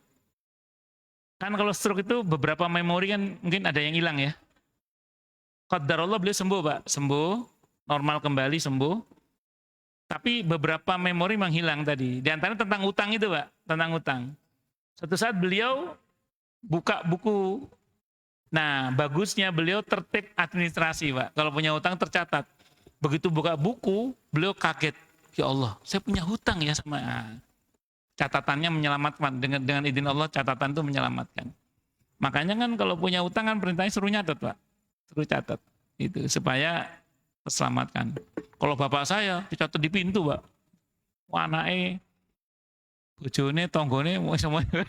Kan kalau stroke itu beberapa memori kan mungkin ada yang hilang ya. Qadarullah beliau sembuh Pak, sembuh. normal kembali, sembuh. Tapi beberapa memori menghilang tadi. Di antaranya tentang utang itu, Pak, tentang utang. Suatu saat beliau buka buku. Nah, bagusnya beliau tertib administrasi, Pak. Kalau punya utang tercatat. Begitu buka buku, beliau kaget. Ya Allah, saya punya hutang ya sama. Catatannya menyelamatkan. Dengan izin Allah, catatan itu menyelamatkan. Makanya kan kalau punya utang kan perintahnya suruh nyatet, Pak. Suruh catat. Itu supaya terselamatkan. Kalau bapak saya dicatat di pintu, Pak. Wah, anaknya, bojone, tonggone, semuanya.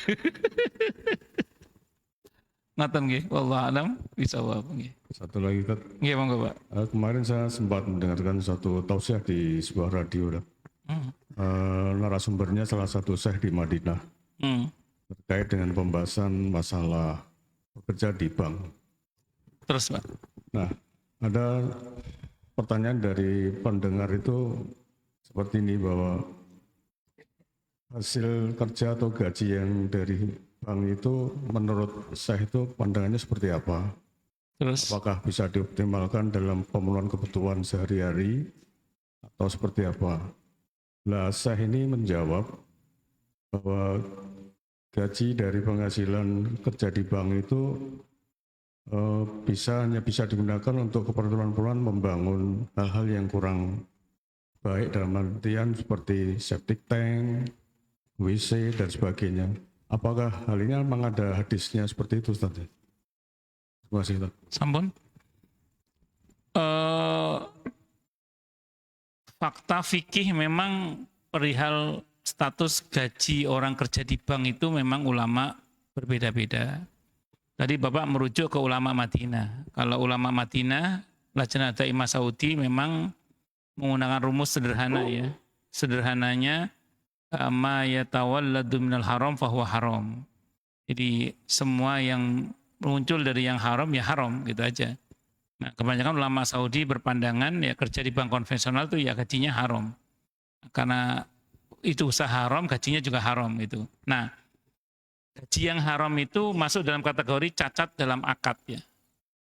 Ngaten nggih, wallahu alam bisawab nggih. Satu lagi, Ustaz. Nggih, monggo, Pak. Kemarin saya sempat mendengarkan satu tausiah di sebuah radio. Narasumbernya salah satu syekh di Madinah. Terkait dengan pembahasan masalah bekerja di bank. Terus, Pak. Nah, ada pertanyaan dari pendengar itu seperti ini, bahwa hasil kerja atau gaji yang dari bank itu menurut saya itu pandangannya seperti apa? Terus, Apakah bisa dioptimalkan dalam pemenuhan kebutuhan sehari-hari atau seperti apa? Nah, saya ini menjawab bahwa gaji dari penghasilan kerja di bank itu hanya bisa digunakan untuk keperluan membangun hal-hal yang kurang baik, dalam artian seperti septic tank, WC dan sebagainya. Apakah hal ini memang ada hadisnya seperti itu, Ustaz? Terima kasih, Ustaz. sampun. Fakta fikih memang perihal status gaji orang kerja di bank itu memang ulama berbeda-beda. Tadi Bapak merujuk ke ulama Madinah. Kalau ulama Madinah, Lajnah Daimah Saudi memang menggunakan rumus sederhana ya. Sederhananya, ma yatawalladu minal haram fahuwa haram. Jadi semua yang muncul dari yang haram ya haram, gitu aja. Nah, kebanyakan ulama Saudi berpandangan ya kerja di bank konvensional itu ya gajinya haram. Karena itu usaha haram, gajinya juga haram itu. Nah, gaji yang haram itu masuk dalam kategori cacat dalam akad ya.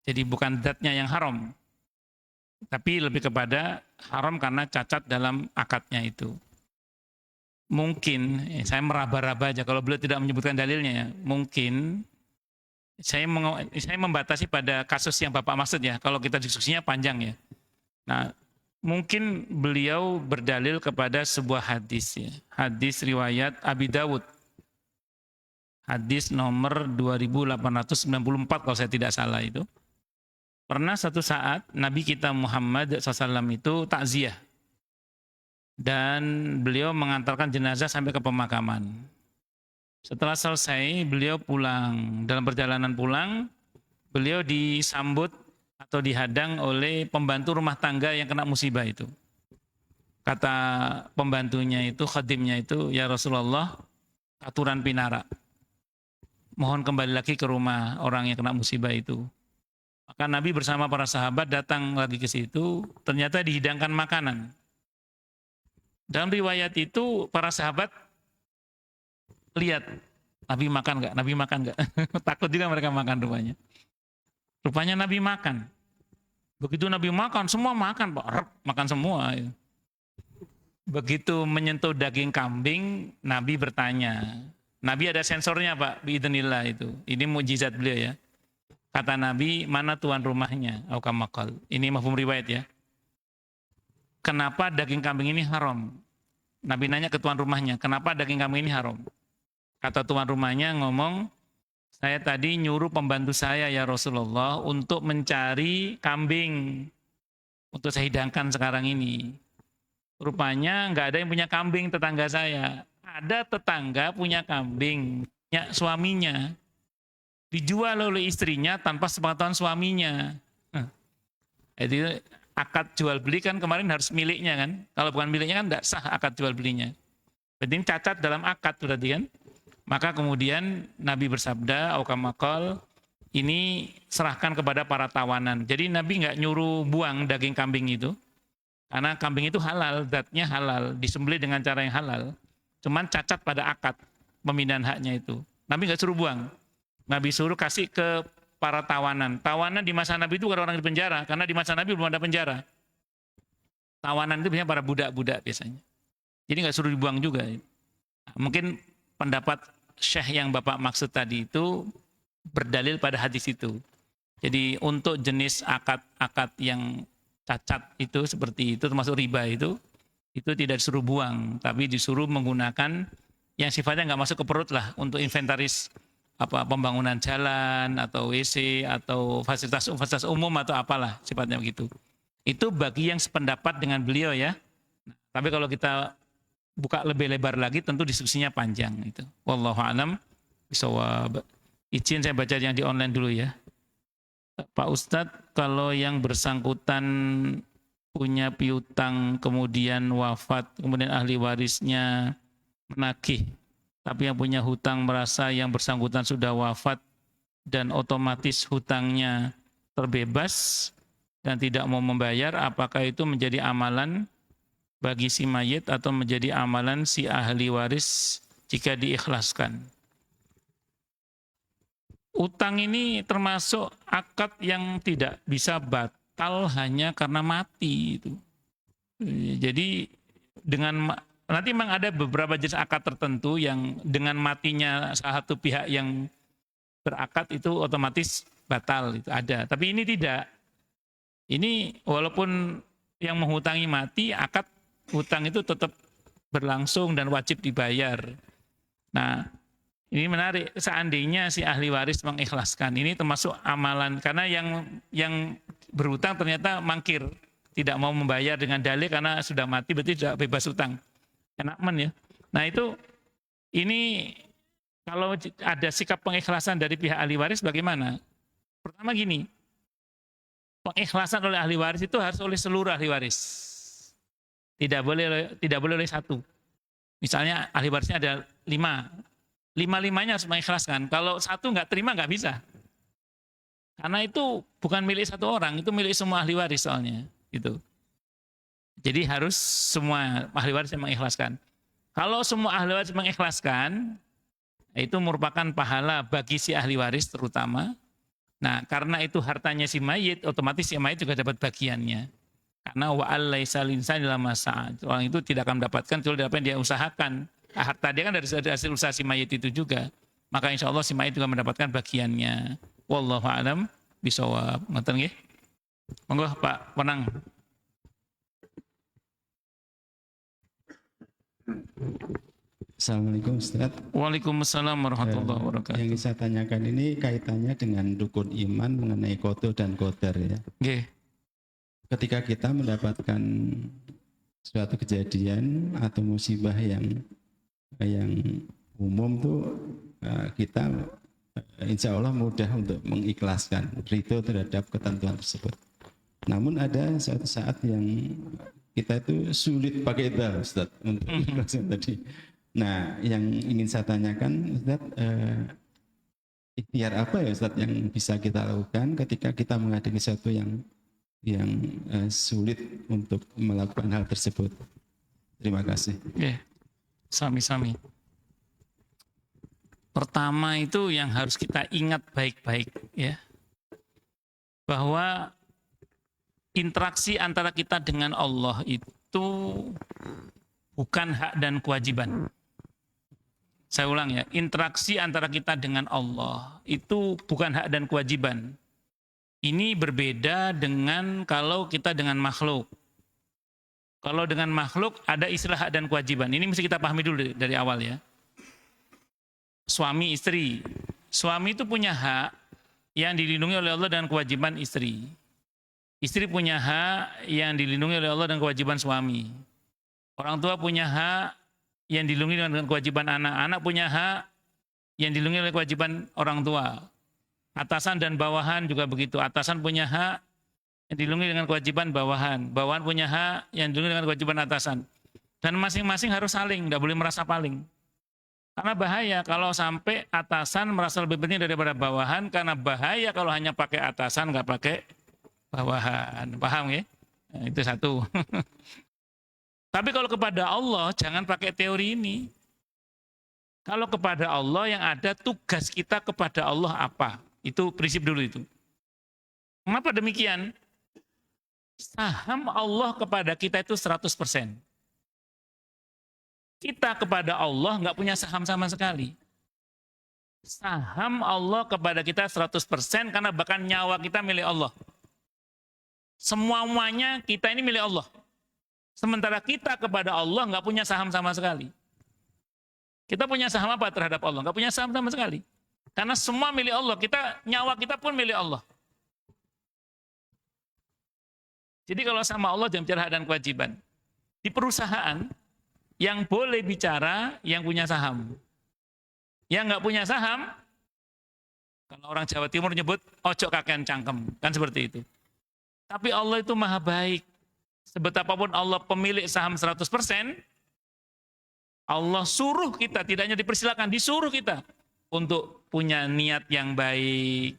Jadi bukan zatnya yang haram, tapi lebih kepada haram karena cacat dalam akadnya itu. Mungkin, saya meraba-raba aja kalau beliau tidak menyebutkan dalilnya ya, mungkin saya membatasi pada kasus yang Bapak maksud ya, kalau kita diskusinya panjang ya. Nah, mungkin beliau berdalil kepada sebuah hadis ya, hadis riwayat Abi Dawud. Hadis nomor 2894 kalau saya tidak salah itu. Pernah satu saat Nabi kita Muhammad SAW itu takziah. Dan beliau mengantarkan jenazah sampai ke pemakaman. Setelah selesai beliau pulang. Dalam perjalanan pulang, beliau disambut atau dihadang oleh pembantu rumah tangga yang kena musibah itu. Kata pembantunya itu, khadimnya itu, ya Rasulullah, aturan pinara. Mohon kembali lagi ke rumah orang yang kena musibah itu. Maka Nabi bersama para sahabat datang lagi ke situ, ternyata dihidangkan makanan. Dalam riwayat itu para sahabat lihat, Nabi makan enggak? Nabi makan enggak? Takut juga mereka makan rupanya. Rupanya Nabi makan. Begitu Nabi makan, semua makan, Pak. Makan semua. Begitu menyentuh daging kambing, Nabi bertanya. Nabi ada sensornya, Pak, biidznillah itu. Ini mukjizat beliau ya. Kata Nabi, mana tuan rumahnya? Aukamakal. Ini mafhum riwayat ya. Kenapa daging kambing ini haram? Nabi nanya ke tuan rumahnya, kenapa daging kambing ini haram? Kata tuan rumahnya ngomong, saya tadi nyuruh pembantu saya ya Rasulullah untuk mencari kambing untuk saya hidangkan sekarang ini. Rupanya nggak ada yang punya kambing tetangga saya. Ada tetangga punya kambing, punya suaminya. Dijual oleh istrinya tanpa sepengetahuan suaminya. Jadi akad jual beli kan kemarin harus miliknya kan. Kalau bukan miliknya kan tidak sah akad jual belinya. Berarti cacat dalam akad berarti kan. Maka kemudian Nabi bersabda, aukamakal, ini serahkan kepada para tawanan. Jadi Nabi nggak nyuruh buang daging kambing itu. Karena kambing itu halal, zatnya halal, disembelih dengan cara yang halal. Cuman cacat pada akad pemindahan haknya itu. Nabi nggak suruh buang. Nabi suruh kasih ke para tawanan. Tawanan di masa Nabi itu bukan orang di penjara, karena di masa Nabi belum ada penjara. Tawanan itu biasanya para budak-budak biasanya. Jadi nggak suruh dibuang juga. Mungkin pendapat Syekh yang Bapak maksud tadi itu berdalil pada hadis itu. Jadi untuk jenis akad-akad yang cacat itu seperti itu termasuk riba itu tidak disuruh buang, tapi disuruh menggunakan yang sifatnya nggak masuk ke perut lah untuk inventaris pembangunan jalan atau WC atau fasilitas umum atau apalah sifatnya begitu. Itu bagi yang sependapat dengan beliau ya. Tapi kalau kita buka lebih lebar lagi tentu diskusinya panjang itu. Wallahu a'lam bishawab. Izin saya baca yang di online dulu ya. Pak Ustadz, kalau yang bersangkutan punya piutang kemudian wafat, kemudian ahli warisnya menagih, tapi yang punya hutang merasa yang bersangkutan sudah wafat dan otomatis hutangnya terbebas dan tidak mau membayar, apakah itu menjadi amalan bagi si mayit atau menjadi amalan si ahli waris jika diikhlaskan? Utang ini termasuk akad yang tidak bisa batal hanya karena mati itu. Jadi nanti memang ada beberapa jenis akad tertentu yang dengan matinya salah satu pihak yang berakad itu otomatis batal, itu ada. Tapi ini tidak. Ini walaupun yang menghutangi mati, akad hutang itu tetap berlangsung dan wajib dibayar. Nah, ini menarik. Seandainya si ahli waris mengikhlaskan, ini termasuk amalan karena yang berhutang ternyata mangkir, tidak mau membayar dengan dalih karena sudah mati, berarti sudah bebas hutang. Enakmen ya. Nah itu, ini kalau ada sikap pengikhlasan dari pihak ahli waris bagaimana? Pertama gini, pengikhlasan oleh ahli waris itu harus oleh seluruh ahli waris. Tidak boleh oleh satu. Misalnya ahli warisnya ada 5. 5-5-nya harus mengikhlaskan. Kalau satu nggak terima nggak bisa. Karena itu bukan milik satu orang, itu milik semua ahli waris soalnya. Gitu. Jadi harus semua ahli waris yang mengikhlaskan. Kalau semua ahli waris mengikhlaskan, itu merupakan pahala bagi si ahli waris terutama. Nah, karena itu hartanya si mayit, otomatis si mayit juga dapat bagiannya. Karena wa'al laisa linsani illa ma sa'a. Orang itu tidak akan mendapatkan kecuali apa yang dia usahakan. Harta dia kan dari hasil usaha si mayit itu juga. Maka insya Allah si mayit juga mendapatkan bagiannya. Wallahu a'lam bishawab. Ngoten nggih. Monggo Pak Penang. Assalamualaikum Ustaz. Waalaikumsalam warahmatullahi wabarakatuh. Yang saya tanyakan ini kaitannya dengan rukun iman mengenai qada dan qadar ya. Nggih. Ketika kita mendapatkan suatu kejadian atau musibah yang umum tuh kita insya Allah mudah untuk mengikhlaskan ridho terhadap ketentuan tersebut. Namun ada suatu saat yang kita itu sulit pakai itu Ustaz untuk ikhlaskan tadi. Nah, yang ingin saya tanyakan Ustaz, ikhtiar apa ya Ustaz yang bisa kita lakukan ketika kita menghadapi sesuatu yang sulit untuk melakukan hal tersebut. Terima kasih. Sami-sami. Pertama itu yang harus kita ingat baik-baik ya. Bahwa interaksi antara kita dengan Allah itu bukan hak dan kewajiban. Saya ulang ya, interaksi antara kita dengan Allah itu bukan hak dan kewajiban. Ini berbeda dengan kalau kita dengan makhluk. Kalau dengan makhluk ada istilah hak dan kewajiban. Ini mesti kita pahami dulu dari awal ya. Suami istri. Suami itu punya hak yang dilindungi oleh Allah dan kewajiban istri. Istri punya hak yang dilindungi oleh Allah dan kewajiban suami. Orang tua punya hak yang dilindungi dengan kewajiban anak. Anak punya hak yang dilindungi oleh kewajiban orang tua. Atasan dan bawahan juga begitu. Atasan punya hak yang dilindungi dengan kewajiban bawahan. Bawahan punya hak yang dilindungi dengan kewajiban atasan. Dan masing-masing harus saling, tidak boleh merasa paling. Karena bahaya kalau sampai atasan merasa lebih penting daripada bawahan, karena bahaya kalau hanya pakai atasan, nggak pakai bawahan. Paham ya? Nah, itu satu. Tapi kalau kepada Allah, jangan pakai teori ini. Kalau kepada Allah yang ada tugas kita kepada Allah apa? Itu prinsip dulu itu. Mengapa demikian? Saham Allah kepada kita itu 100%. Kita kepada Allah nggak punya saham sama sekali. Saham Allah kepada kita 100% karena bahkan nyawa kita milik Allah. Semuanya kita ini milik Allah. Sementara kita kepada Allah nggak punya saham sama sekali. Kita punya saham apa terhadap Allah? Nggak punya saham sama sekali. Karena semua milik Allah. Nyawa kita pun milik Allah. Jadi kalau sama Allah jangan bicara hak dan kewajiban. Di perusahaan yang boleh bicara yang punya saham. Yang nggak punya saham, kalau orang Jawa Timur nyebut ojo kakean cangkem, kan seperti itu. Tapi Allah itu maha baik. Sebetapapun Allah pemilik saham 100%, Allah suruh kita, tidak hanya dipersilakan, disuruh kita untuk punya niat yang baik,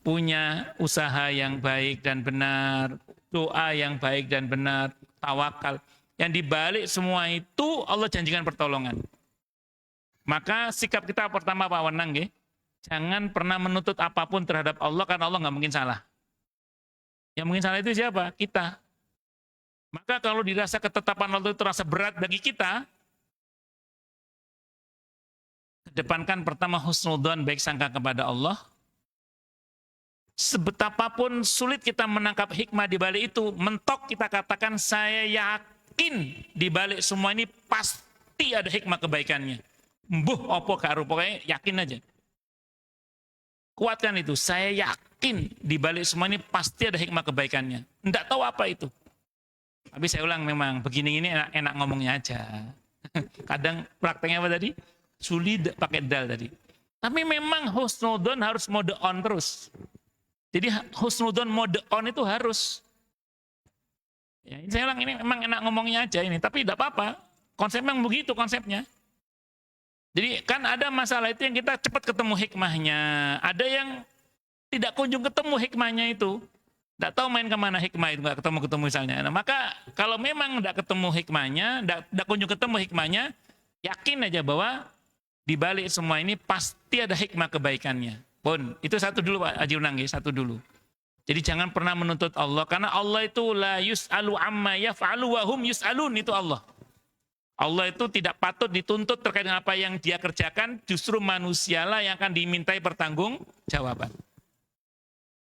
punya usaha yang baik dan benar, doa yang baik dan benar, tawakal. Yang dibalik semua itu Allah janjikan pertolongan. Maka sikap kita pertama Pak Wenang, jangan pernah menuntut apapun terhadap Allah karena Allah nggak mungkin salah. Yang mungkin salah itu siapa? Kita. Maka kalau dirasa ketetapan Allah itu terasa berat bagi kita, kedepankan pertama husnudzon, baik sangka kepada Allah. Sebetapapun sulit kita menangkap hikmah di balik itu, mentok kita katakan saya yakin di balik semua ini pasti ada hikmah kebaikannya. Mbuh opo karo, pokoknya yakin aja. Kuatkan itu, saya yakin di balik semua ini pasti ada hikmah kebaikannya. Enggak tahu apa itu. Tapi saya ulang memang begini ini enak ngomongnya aja. Kadang prakteknya apa tadi? Sulit pakai dal tadi. Tapi memang husnudzon harus mode on terus. Jadi husnudzon mode on itu harus. Ya, saya ulang ini memang enak ngomongnya aja ini, tapi tidak apa-apa. Konsep memang begitu konsepnya. Jadi kan ada masalah itu yang kita cepat ketemu hikmahnya. Ada yang tidak kunjung ketemu hikmahnya itu. Tidak tahu main kemana hikmah itu, nggak ketemu-ketemu misalnya. Nah, maka kalau memang tidak ketemu hikmahnya, tidak kunjung ketemu hikmahnya, yakin aja bahwa di balik semua ini pasti ada hikmah kebaikannya. Pun, itu satu dulu Pak Haji Unang, satu dulu. Jadi jangan pernah menuntut Allah, karena Allah itu la yus'alu amma yaf'alu wa hum yus'alun, itu Allah. Allah itu tidak patut dituntut terkait dengan apa yang dia kerjakan, justru manusialah yang akan dimintai pertanggungjawaban.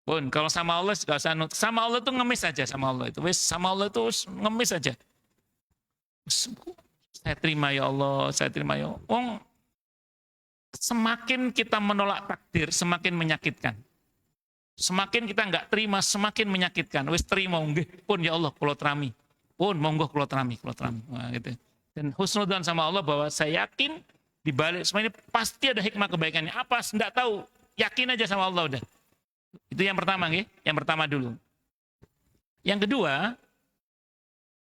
Pun kalau sama Allah nggak usah sama Allah itu ngemis aja sama Allah itu. Wes sama Allah itu ngemis aja. Saya terima ya Allah, saya terima ya Allah. Semakin kita menolak takdir, semakin menyakitkan. Semakin kita nggak terima, semakin menyakitkan. Wes terima nggih pun ya Allah kula terami. Pun monggo kula terami. Nah, gitu. Dan husnudzon sama Allah bahwa saya yakin di balik semua ini pasti ada hikmah kebaikannya. Apa enggak tahu, yakin aja sama Allah udah. Itu yang pertama, yang pertama dulu. Yang kedua,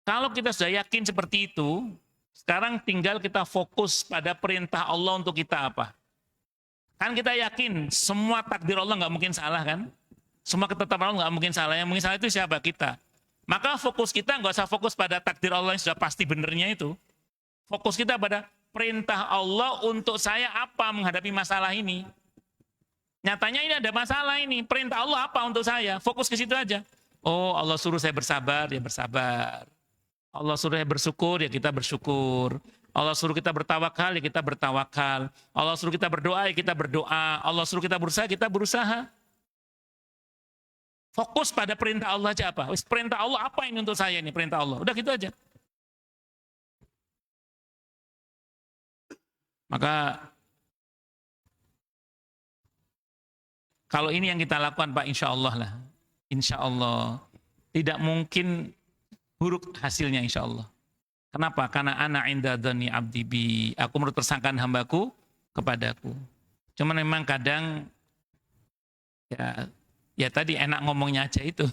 kalau kita sudah yakin seperti itu, sekarang tinggal kita fokus pada perintah Allah untuk kita apa. Kan kita yakin semua takdir Allah nggak mungkin salah kan? Semua ketetapan Allah nggak mungkin salah. Yang mungkin salah itu siapa? Kita. Maka fokus kita nggak usah fokus pada takdir Allah yang sudah pasti benernya itu. Fokus kita pada perintah Allah untuk saya apa menghadapi masalah ini. Nyatanya ini ada masalah ini. Perintah Allah apa untuk saya? Fokus ke situ aja. Oh, Allah suruh saya bersabar, ya bersabar. Allah suruh saya bersyukur, ya kita bersyukur. Allah suruh kita bertawakal, ya kita bertawakal. Allah suruh kita berdoa, ya kita berdoa. Allah suruh kita berusaha, kita berusaha. Fokus pada perintah Allah aja apa? Perintah Allah apa ini untuk saya ini? Perintah Allah. Udah gitu aja. Maka kalau ini yang kita lakukan Pak, insya Allah lah. Insya Allah. Tidak mungkin buruk hasilnya insya Allah. Kenapa? Karena ana inda dhani abdi bi. Aku menurut persangkaan hambaku kepadaku. Cuman memang kadang ya tadi enak ngomongnya aja itu.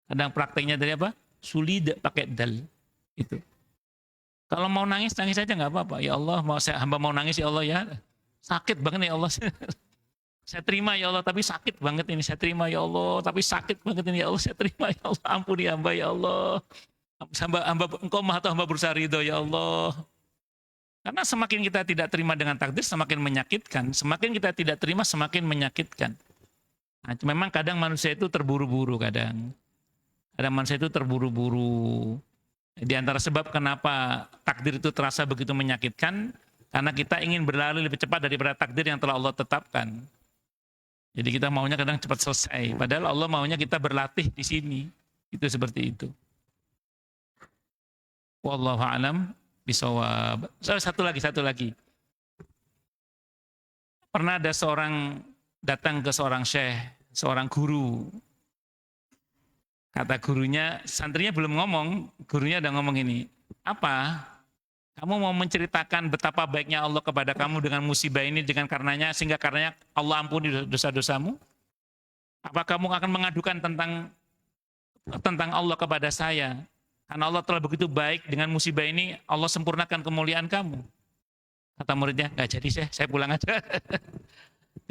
Kadang prakteknya dari apa? Sulit pakai dal. Itu. Kalau mau nangis, nangis aja nggak apa-apa. Ya Allah, hamba mau nangis ya Allah ya. Sakit banget ya Allah. Saya terima ya Allah, tapi sakit banget ini. Saya terima ya Allah, tapi sakit banget ini ya Allah. Saya terima ya Allah, ampuni hamba ya Allah. Hamba Engkau maha tahu, hamba berusaha ridho ya Allah. Karena semakin kita tidak terima dengan takdir, semakin menyakitkan. Semakin kita tidak terima, semakin menyakitkan. Nah, memang kadang manusia itu terburu-buru kadang. Ada manusia itu terburu-buru. Di antara sebab kenapa takdir itu terasa begitu menyakitkan, karena kita ingin berlari lebih cepat daripada takdir yang telah Allah tetapkan. Jadi kita maunya kadang cepat selesai, padahal Allah maunya kita berlatih di sini. Itu seperti itu. Wallahu a'lam bishawab. Satu lagi. Pernah ada seorang datang ke seorang syekh, seorang guru. Kata gurunya, santrinya belum ngomong, gurunya udah ngomong ini. Apa? Kamu mau menceritakan betapa baiknya Allah kepada kamu dengan musibah ini, sehingga karenanya Allah ampuni dosa-dosamu? Apa kamu akan mengadukan tentang Allah kepada saya? Karena Allah telah begitu baik dengan musibah ini, Allah sempurnakan kemuliaan kamu. Kata muridnya, nggak jadi saya pulang aja.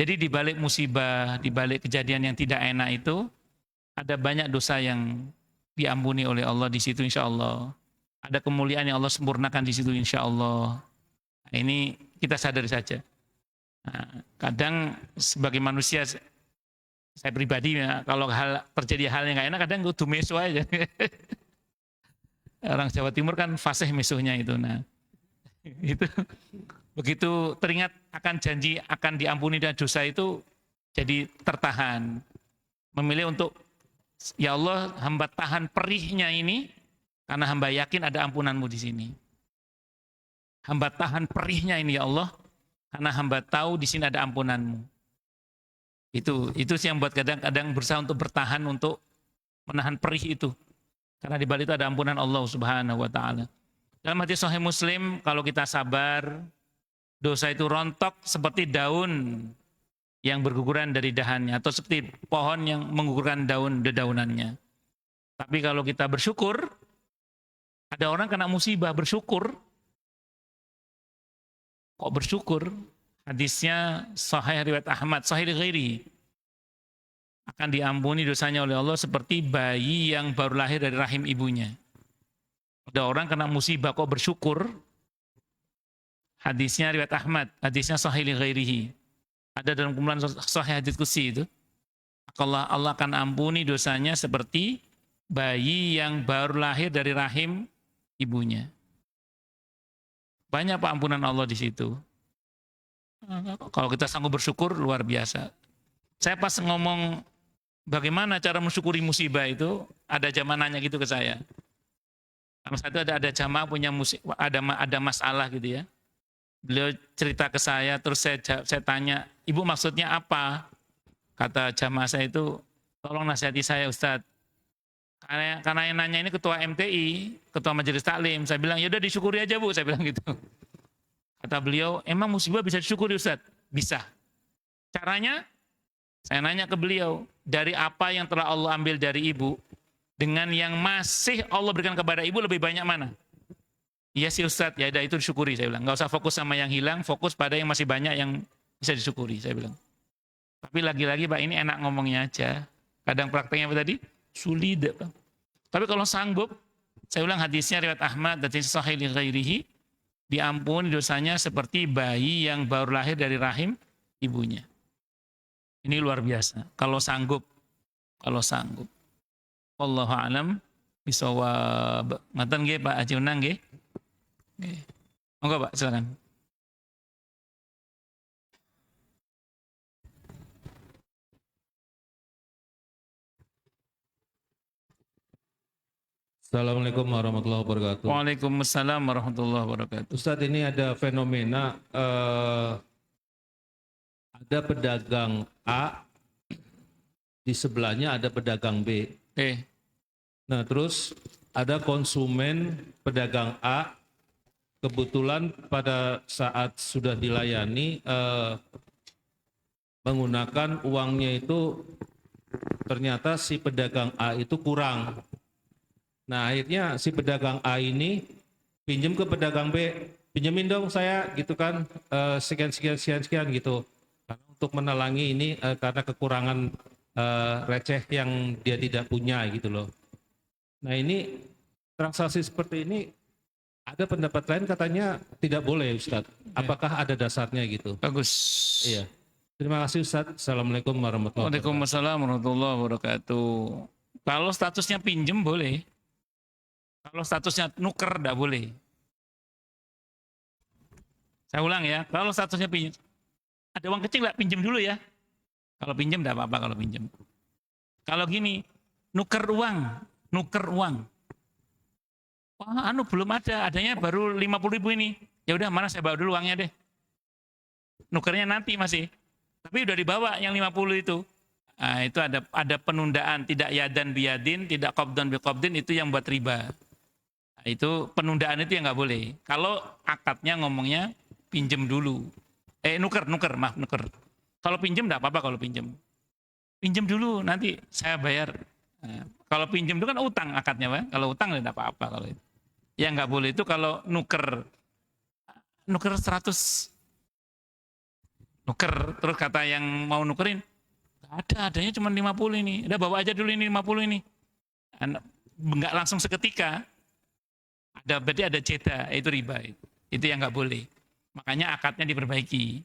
Jadi di balik musibah, di balik kejadian yang tidak enak itu, ada banyak dosa yang diampuni oleh Allah di situ insya Allah. Ada kemuliaan yang Allah sempurnakan di situ insya Allah. Nah, ini kita sadari saja. Nah, kadang sebagai manusia, saya pribadi ya, kalau terjadi hal yang nggak enak, kadang gue meso aja. Orang Jawa Timur kan fasih mesuhnya itu. Nah, itu begitu teringat akan janji akan diampuni dan dosa itu, jadi tertahan. Memilih untuk, ya Allah, hamba tahan perihnya ini karena hamba yakin ada ampunanmu di sini. Hamba tahan perihnya ini ya Allah karena hamba tahu di sini ada ampunanmu. Itu sih yang buat kadang-kadang berusaha untuk bertahan untuk menahan perih itu. Karena di balik itu ada ampunan Allah Subhanahu wa taala. Dalam hadis Sahih Muslim, kalau kita sabar, dosa itu rontok seperti daun yang berguguran dari dahannya, atau seperti pohon yang menggugurkan daun-daunannya. Tapi kalau kita bersyukur, ada orang kena musibah bersyukur. Kok bersyukur? Hadisnya Sahih riwayat Ahmad, Sahih ghairi. Akan diampuni dosanya oleh Allah seperti bayi yang baru lahir dari rahim ibunya. Ada orang kena musibah kok bersyukur. Hadisnya riwayat Ahmad, hadisnya Sahih ghairihi. Ada dalam kumpulan Sahih hadits qudsi itu. Allah akan ampuni dosanya seperti bayi yang baru lahir dari rahim ibunya. Banyak ampunan Allah di situ. Kalau kita sanggup bersyukur, luar biasa. Saya pas ngomong bagaimana cara mensyukuri musibah itu, ada jamaah nanya gitu ke saya. Sama satu ada jamaah punya ada masalah gitu ya. Beliau cerita ke saya, terus saya tanya, Ibu maksudnya apa? Kata jamaah saya itu, tolong nasihati saya Ustadz. Karena yang nanya ini ketua MTI, ketua majelis taklim. Saya bilang, ya udah disyukuri aja Bu, saya bilang gitu. Kata beliau, emang musibah bisa disyukuri Ustadz? Bisa. Caranya? Saya nanya ke beliau, dari apa yang telah Allah ambil dari ibu, dengan yang masih Allah berikan kepada ibu lebih banyak mana? Iya sih Ustadz, ya itu disyukuri, saya bilang. Nggak usah fokus sama yang hilang, fokus pada yang masih banyak yang bisa disyukuri, saya bilang. Tapi lagi-lagi Pak, ini enak ngomongnya aja. Kadang prakteknya apa tadi? Sulit Pak. Tapi kalau sanggup, saya ulang hadisnya riwayat Ahmad, hadis Sahih ghairihi, diampuni dosanya seperti bayi yang baru lahir dari rahim ibunya. Ini luar biasa. Kalau sanggup. Wallahu a'lam bishawab. Ngaten nggih Pak Haji Unang nggih? Nggih. Monggo Pak, silakan. Assalamualaikum warahmatullahi wabarakatuh. Waalaikumsalam warahmatullahi wabarakatuh. Ustadz, ini ada fenomena ada pedagang A, di sebelahnya ada pedagang B. Nah, terus ada konsumen pedagang A, kebetulan pada saat sudah dilayani menggunakan uangnya itu ternyata si pedagang A itu kurang. Nah, akhirnya si pedagang A ini pinjam ke pedagang B, pinjemin dong saya gitu kan, sekian gitu. Karena untuk menelangi ini karena kekurangan receh yang dia tidak punya gitu loh. Nah, ini transaksi seperti ini ada pendapat lain katanya tidak boleh Ustadz. Apakah ada dasarnya gitu? Bagus. Iya. Terima kasih Ustadz. Assalamualaikum warahmatullahi wabarakatuh. Waalaikumsalam warahmatullahi wabarakatuh. Kalau statusnya pinjem boleh. Kalau statusnya nuker enggak boleh. Saya ulang ya, kalau statusnya pinjem. Ada uang kecil enggak, pinjem dulu ya. Kalau pinjem enggak apa-apa kalau pinjem. Kalau gini, nuker uang. Wah, belum ada, adanya baru 50.000 ini. Ya udah, mana saya bawa dulu uangnya deh. Nukernya nanti masih. Tapi udah dibawa yang 50 itu. Nah, itu ada penundaan, tidak yadan biyadin, tidak qabdan biqabdin, itu yang buat riba. Nah, itu penundaan itu yang nggak boleh. Kalau akadnya ngomongnya pinjem dulu. Nuker. Kalau pinjem nggak apa-apa kalau pinjem. Pinjem dulu, nanti saya bayar. Nah, kalau pinjem itu kan utang akadnya, Pak. Kalau utang tidak apa-apa kalau itu. Yang nggak boleh itu kalau nuker 100. Nuker, terus kata yang mau nukerin, adanya cuma 50 ini. Udah bawa aja dulu ini 50 ini. Enggak langsung seketika. Berarti ada ceda, itu riba. Itu yang nggak boleh. Makanya akadnya diperbaiki.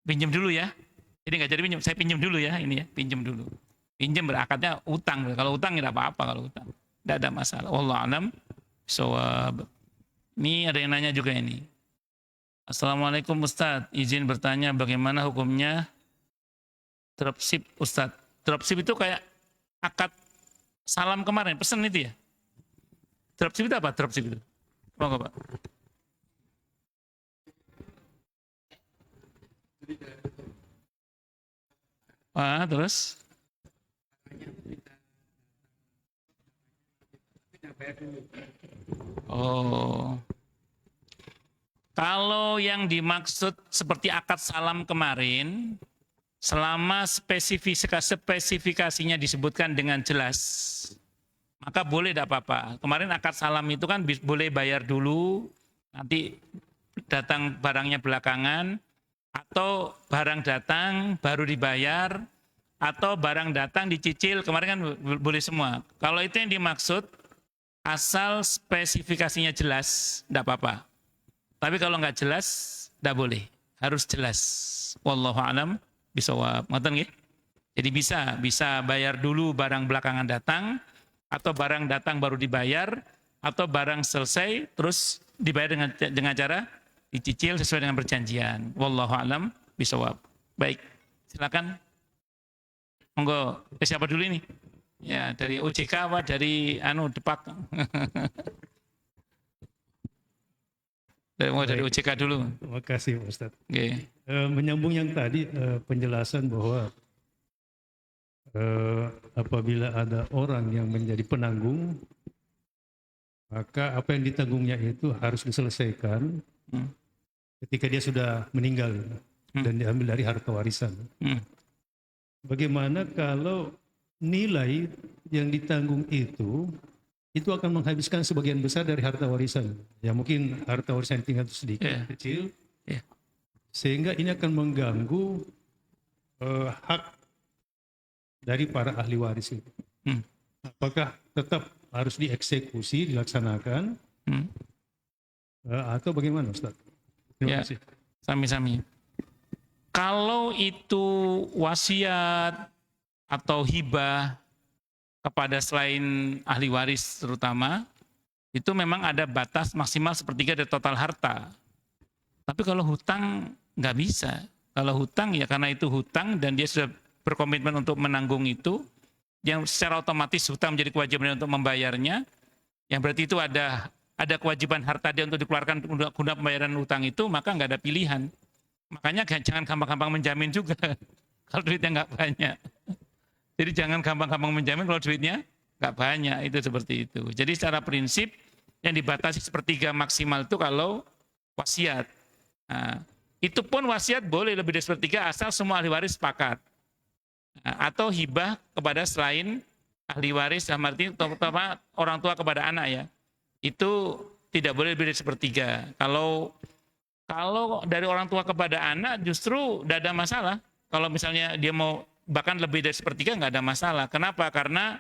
Pinjam dulu ya. Jadi nggak jadi pinjam, saya pinjam dulu ya ini ya, pinjam dulu. Pinjam berakadnya utang. Kalau utang tidak apa-apa kalau utang. Tidak ada masalah. Wallahu a'lam bishawab. Ini ada yang nanya juga ini. Assalamualaikum Ustadz, izin bertanya bagaimana hukumnya dropship Ustadz. Dropship itu kayak akad salam kemarin, pesan itu ya. Dropship itu apa? Dropship itu. Monggo Pak. Terus? Oh. Kalau yang dimaksud seperti akad salam kemarin, selama spesifikasinya disebutkan dengan jelas, maka boleh tidak apa-apa. Kemarin akad salam itu kan boleh bayar dulu, nanti datang barangnya belakangan, atau barang datang baru dibayar, atau barang datang dicicil, kemarin kan boleh semua. Kalau itu yang dimaksud, asal spesifikasinya jelas, tidak apa-apa. Tapi kalau nggak jelas, tidak boleh. Harus jelas. Wallahu a'lam bishawab. Ngoten nggih? Jadi bisa bayar dulu barang belakangan datang, atau barang datang baru dibayar, atau barang selesai terus dibayar dengan cara dicicil sesuai dengan perjanjian. Wallahu a'lam bishawab. Baik, silakan. Monggo, siapa dulu ini? Ya, dari OJK apa dari Depak? Dari OJK dulu. Terima kasih Pak Ustadz. Okay. Menyambung yang tadi penjelasan bahwa apabila ada orang yang menjadi penanggung, maka apa yang ditanggungnya itu harus diselesaikan ketika dia sudah meninggal dan diambil dari harta warisan. Bagaimana kalau nilai yang ditanggung itu akan menghabiskan sebagian besar dari harta warisan. Ya mungkin harta warisan tinggal sedikit, kecil. Sehingga ini akan mengganggu hak dari para ahli waris itu. Apakah tetap harus dieksekusi, dilaksanakan? Atau bagaimana Ustaz? Terima kasih. Sami-sami. Kalau itu wasiat atau hibah kepada selain ahli waris terutama, itu memang ada batas maksimal sepertiga dari total harta. Tapi kalau hutang nggak bisa. Kalau hutang ya karena itu hutang dan dia sudah berkomitmen untuk menanggung itu, yang secara otomatis hutang menjadi kewajiban untuk membayarnya, yang berarti itu ada kewajiban harta dia untuk dikeluarkan guna pembayaran hutang itu, maka nggak ada pilihan. Makanya jangan gampang-gampang menjamin juga kalau duitnya nggak banyak. Jadi jangan gampang-gampang menjamin kalau duitnya nggak banyak, itu seperti itu. Jadi secara prinsip yang dibatasi sepertiga maksimal itu kalau wasiat. Nah, itu pun wasiat boleh lebih dari sepertiga asal semua ahli waris sepakat. Nah, atau hibah kepada selain ahli waris, terutama orang tua kepada anak ya. Itu tidak boleh lebih dari sepertiga. Kalau dari orang tua kepada anak justru tidak ada masalah. Kalau misalnya dia mau bahkan lebih dari sepertiga nggak ada masalah. Kenapa? Karena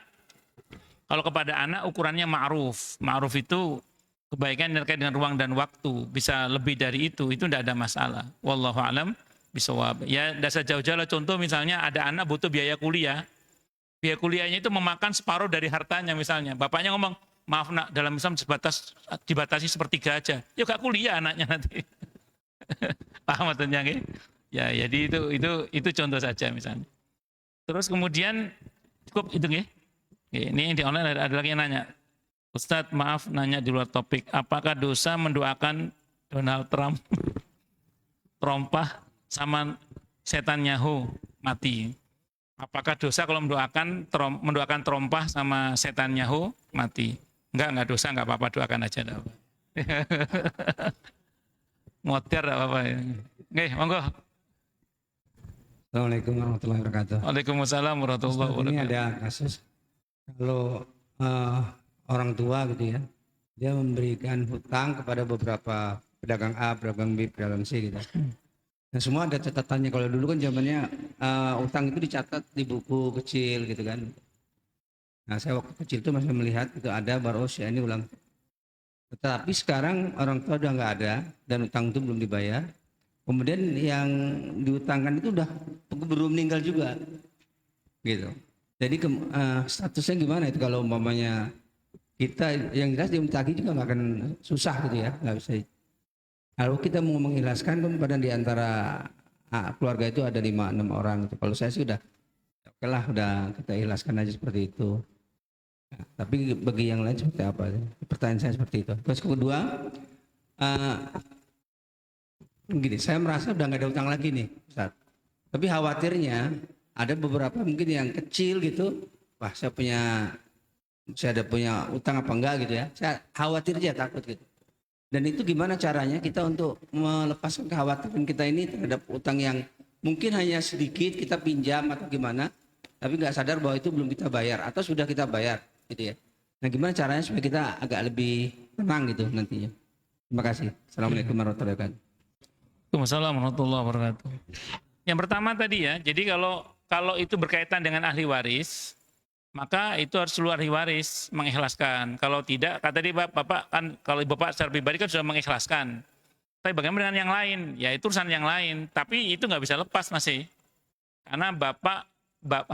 kalau kepada anak ukurannya ma'ruf. Ma'ruf itu kebaikan terkait dengan ruang dan waktu. Bisa lebih dari itu tidak ada masalah. Wallahu a'lam bishawab. Ya, dasar jauh-jauh contoh misalnya ada anak butuh biaya kuliah. Biaya kuliahnya itu memakan separuh dari hartanya misalnya. Bapaknya ngomong, maaf nak, dalam Islam dibatasi sepertiga aja. Ya gak kuliah anaknya nanti. Paham maksudnya nggih? Ya, jadi itu contoh saja misalnya. Terus kemudian cukup itu nggih. Ini yang di online ada lagi yang nanya. Ustadz maaf nanya di luar topik. Apakah dosa mendoakan Donald Trump terompah sama setan Yahoo mati? Apakah dosa kalau mendoakan terompah sama setan Yahoo mati? Enggak dosa, enggak apa-apa, doakan aja. Ngotir enggak apa-apa. Oke, monggo. Assalamualaikum warahmatullahi wabarakatuh. Waalaikumsalam warahmatullahi wabarakatuh. Ini ada kasus kalau orang tua gitu ya, dia memberikan hutang kepada beberapa pedagang A, pedagang B, pedagang C gitu. Nah semua ada catatannya. Kalau dulu kan zamannya utang itu dicatat di buku kecil gitu kan. Nah saya waktu kecil itu masih melihat itu ada baru ya ini ulang. Tetapi sekarang orang tua udah nggak ada dan utang itu belum dibayar. Kemudian yang diutangkan itu udah belum meninggal juga, gitu. Jadi statusnya gimana itu kalau umpamanya kita yang jelas dia ditagih juga nggak akan susah gitu ya, nggak bisa. Kalau kita mau mengikhlaskan kan pada di antara keluarga itu ada 5-6 orang. Gitu. Kalau saya sih udah, oke lah, udah kita ikhlaskan aja seperti itu. Nah, tapi bagi yang lain seperti apa? Pertanyaan saya seperti itu. Terus kedua. Gini, saya merasa udah nggak ada utang lagi nih, Ustaz. Tapi khawatirnya ada beberapa mungkin yang kecil gitu, wah saya ada punya utang apa enggak gitu ya. Saya khawatir aja, takut gitu. Dan itu gimana caranya kita untuk melepaskan kekhawatiran kita ini terhadap utang yang mungkin hanya sedikit kita pinjam atau gimana, tapi nggak sadar bahwa itu belum kita bayar atau sudah kita bayar, gitu ya. Nah gimana caranya supaya kita agak lebih tenang gitu nantinya. Terima kasih. Assalamualaikum warahmatullahi wabarakatuh. Waalaikumsalam warahmatullahi wabarakatuh. Yang pertama tadi ya, jadi kalau itu berkaitan dengan ahli waris, maka itu harus seluruh ahli waris mengikhlaskan. Kalau tidak, kata tadi Bapak kan, kalau Bapak secara pribadi kan sudah mengikhlaskan. Tapi bagaimana dengan yang lain? Ya itu urusan yang lain. Tapi itu nggak bisa lepas masih. Karena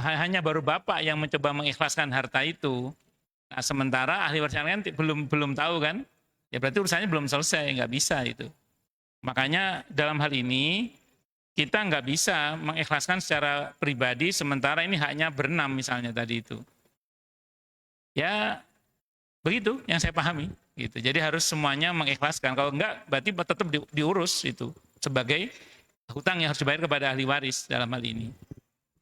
hanya baru Bapak yang mencoba mengikhlaskan harta itu. Nah sementara ahli waris yang lain belum tahu kan? Ya berarti urusannya belum selesai, nggak bisa itu. Makanya dalam hal ini kita nggak bisa mengikhlaskan secara pribadi sementara ini haknya berenam misalnya tadi itu. Ya begitu yang saya pahami. Gitu. Jadi harus semuanya mengikhlaskan. Kalau enggak berarti tetap diurus itu sebagai hutang yang harus dibayar kepada ahli waris dalam hal ini.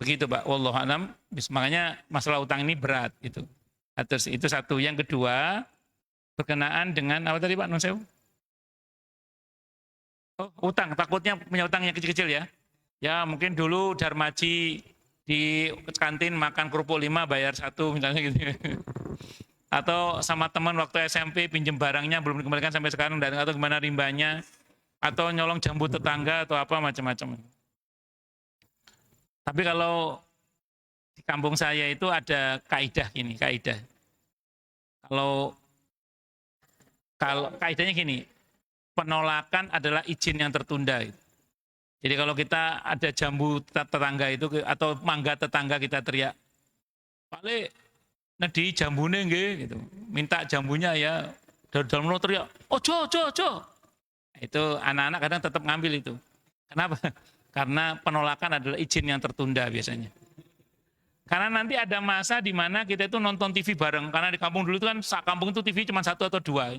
Begitu Pak. Wallahu a'lam. Makanya masalah utang ini berat gitu. Terus itu satu. Yang kedua berkenaan dengan apa tadi Pak Nun Sewu? Oh, utang, takutnya punya utang yang kecil-kecil ya. Ya mungkin dulu Darmaji di kantin makan kerupuk 5 bayar 1 misalnya gitu. Atau sama teman waktu SMP pinjem barangnya belum dikembalikan sampai sekarang dan atau gimana rimbanya. Atau nyolong jambu tetangga atau apa macam-macam. Tapi kalau di kampung saya itu ada kaidah gini, kaidah. Kalau kaidahnya gini, penolakan adalah izin yang tertunda. Jadi kalau kita ada jambu tetangga itu atau mangga tetangga kita teriak, Pak nedi jambune nggih gitu. Minta jambunya ya. Dalam mulut teriak, ojo. Itu anak-anak kadang tetap ngambil itu. Kenapa? Karena penolakan adalah izin yang tertunda biasanya. Karena nanti ada masa di mana kita itu nonton TV bareng. Karena di kampung dulu itu kan kampung itu TV cuma 1 atau 2.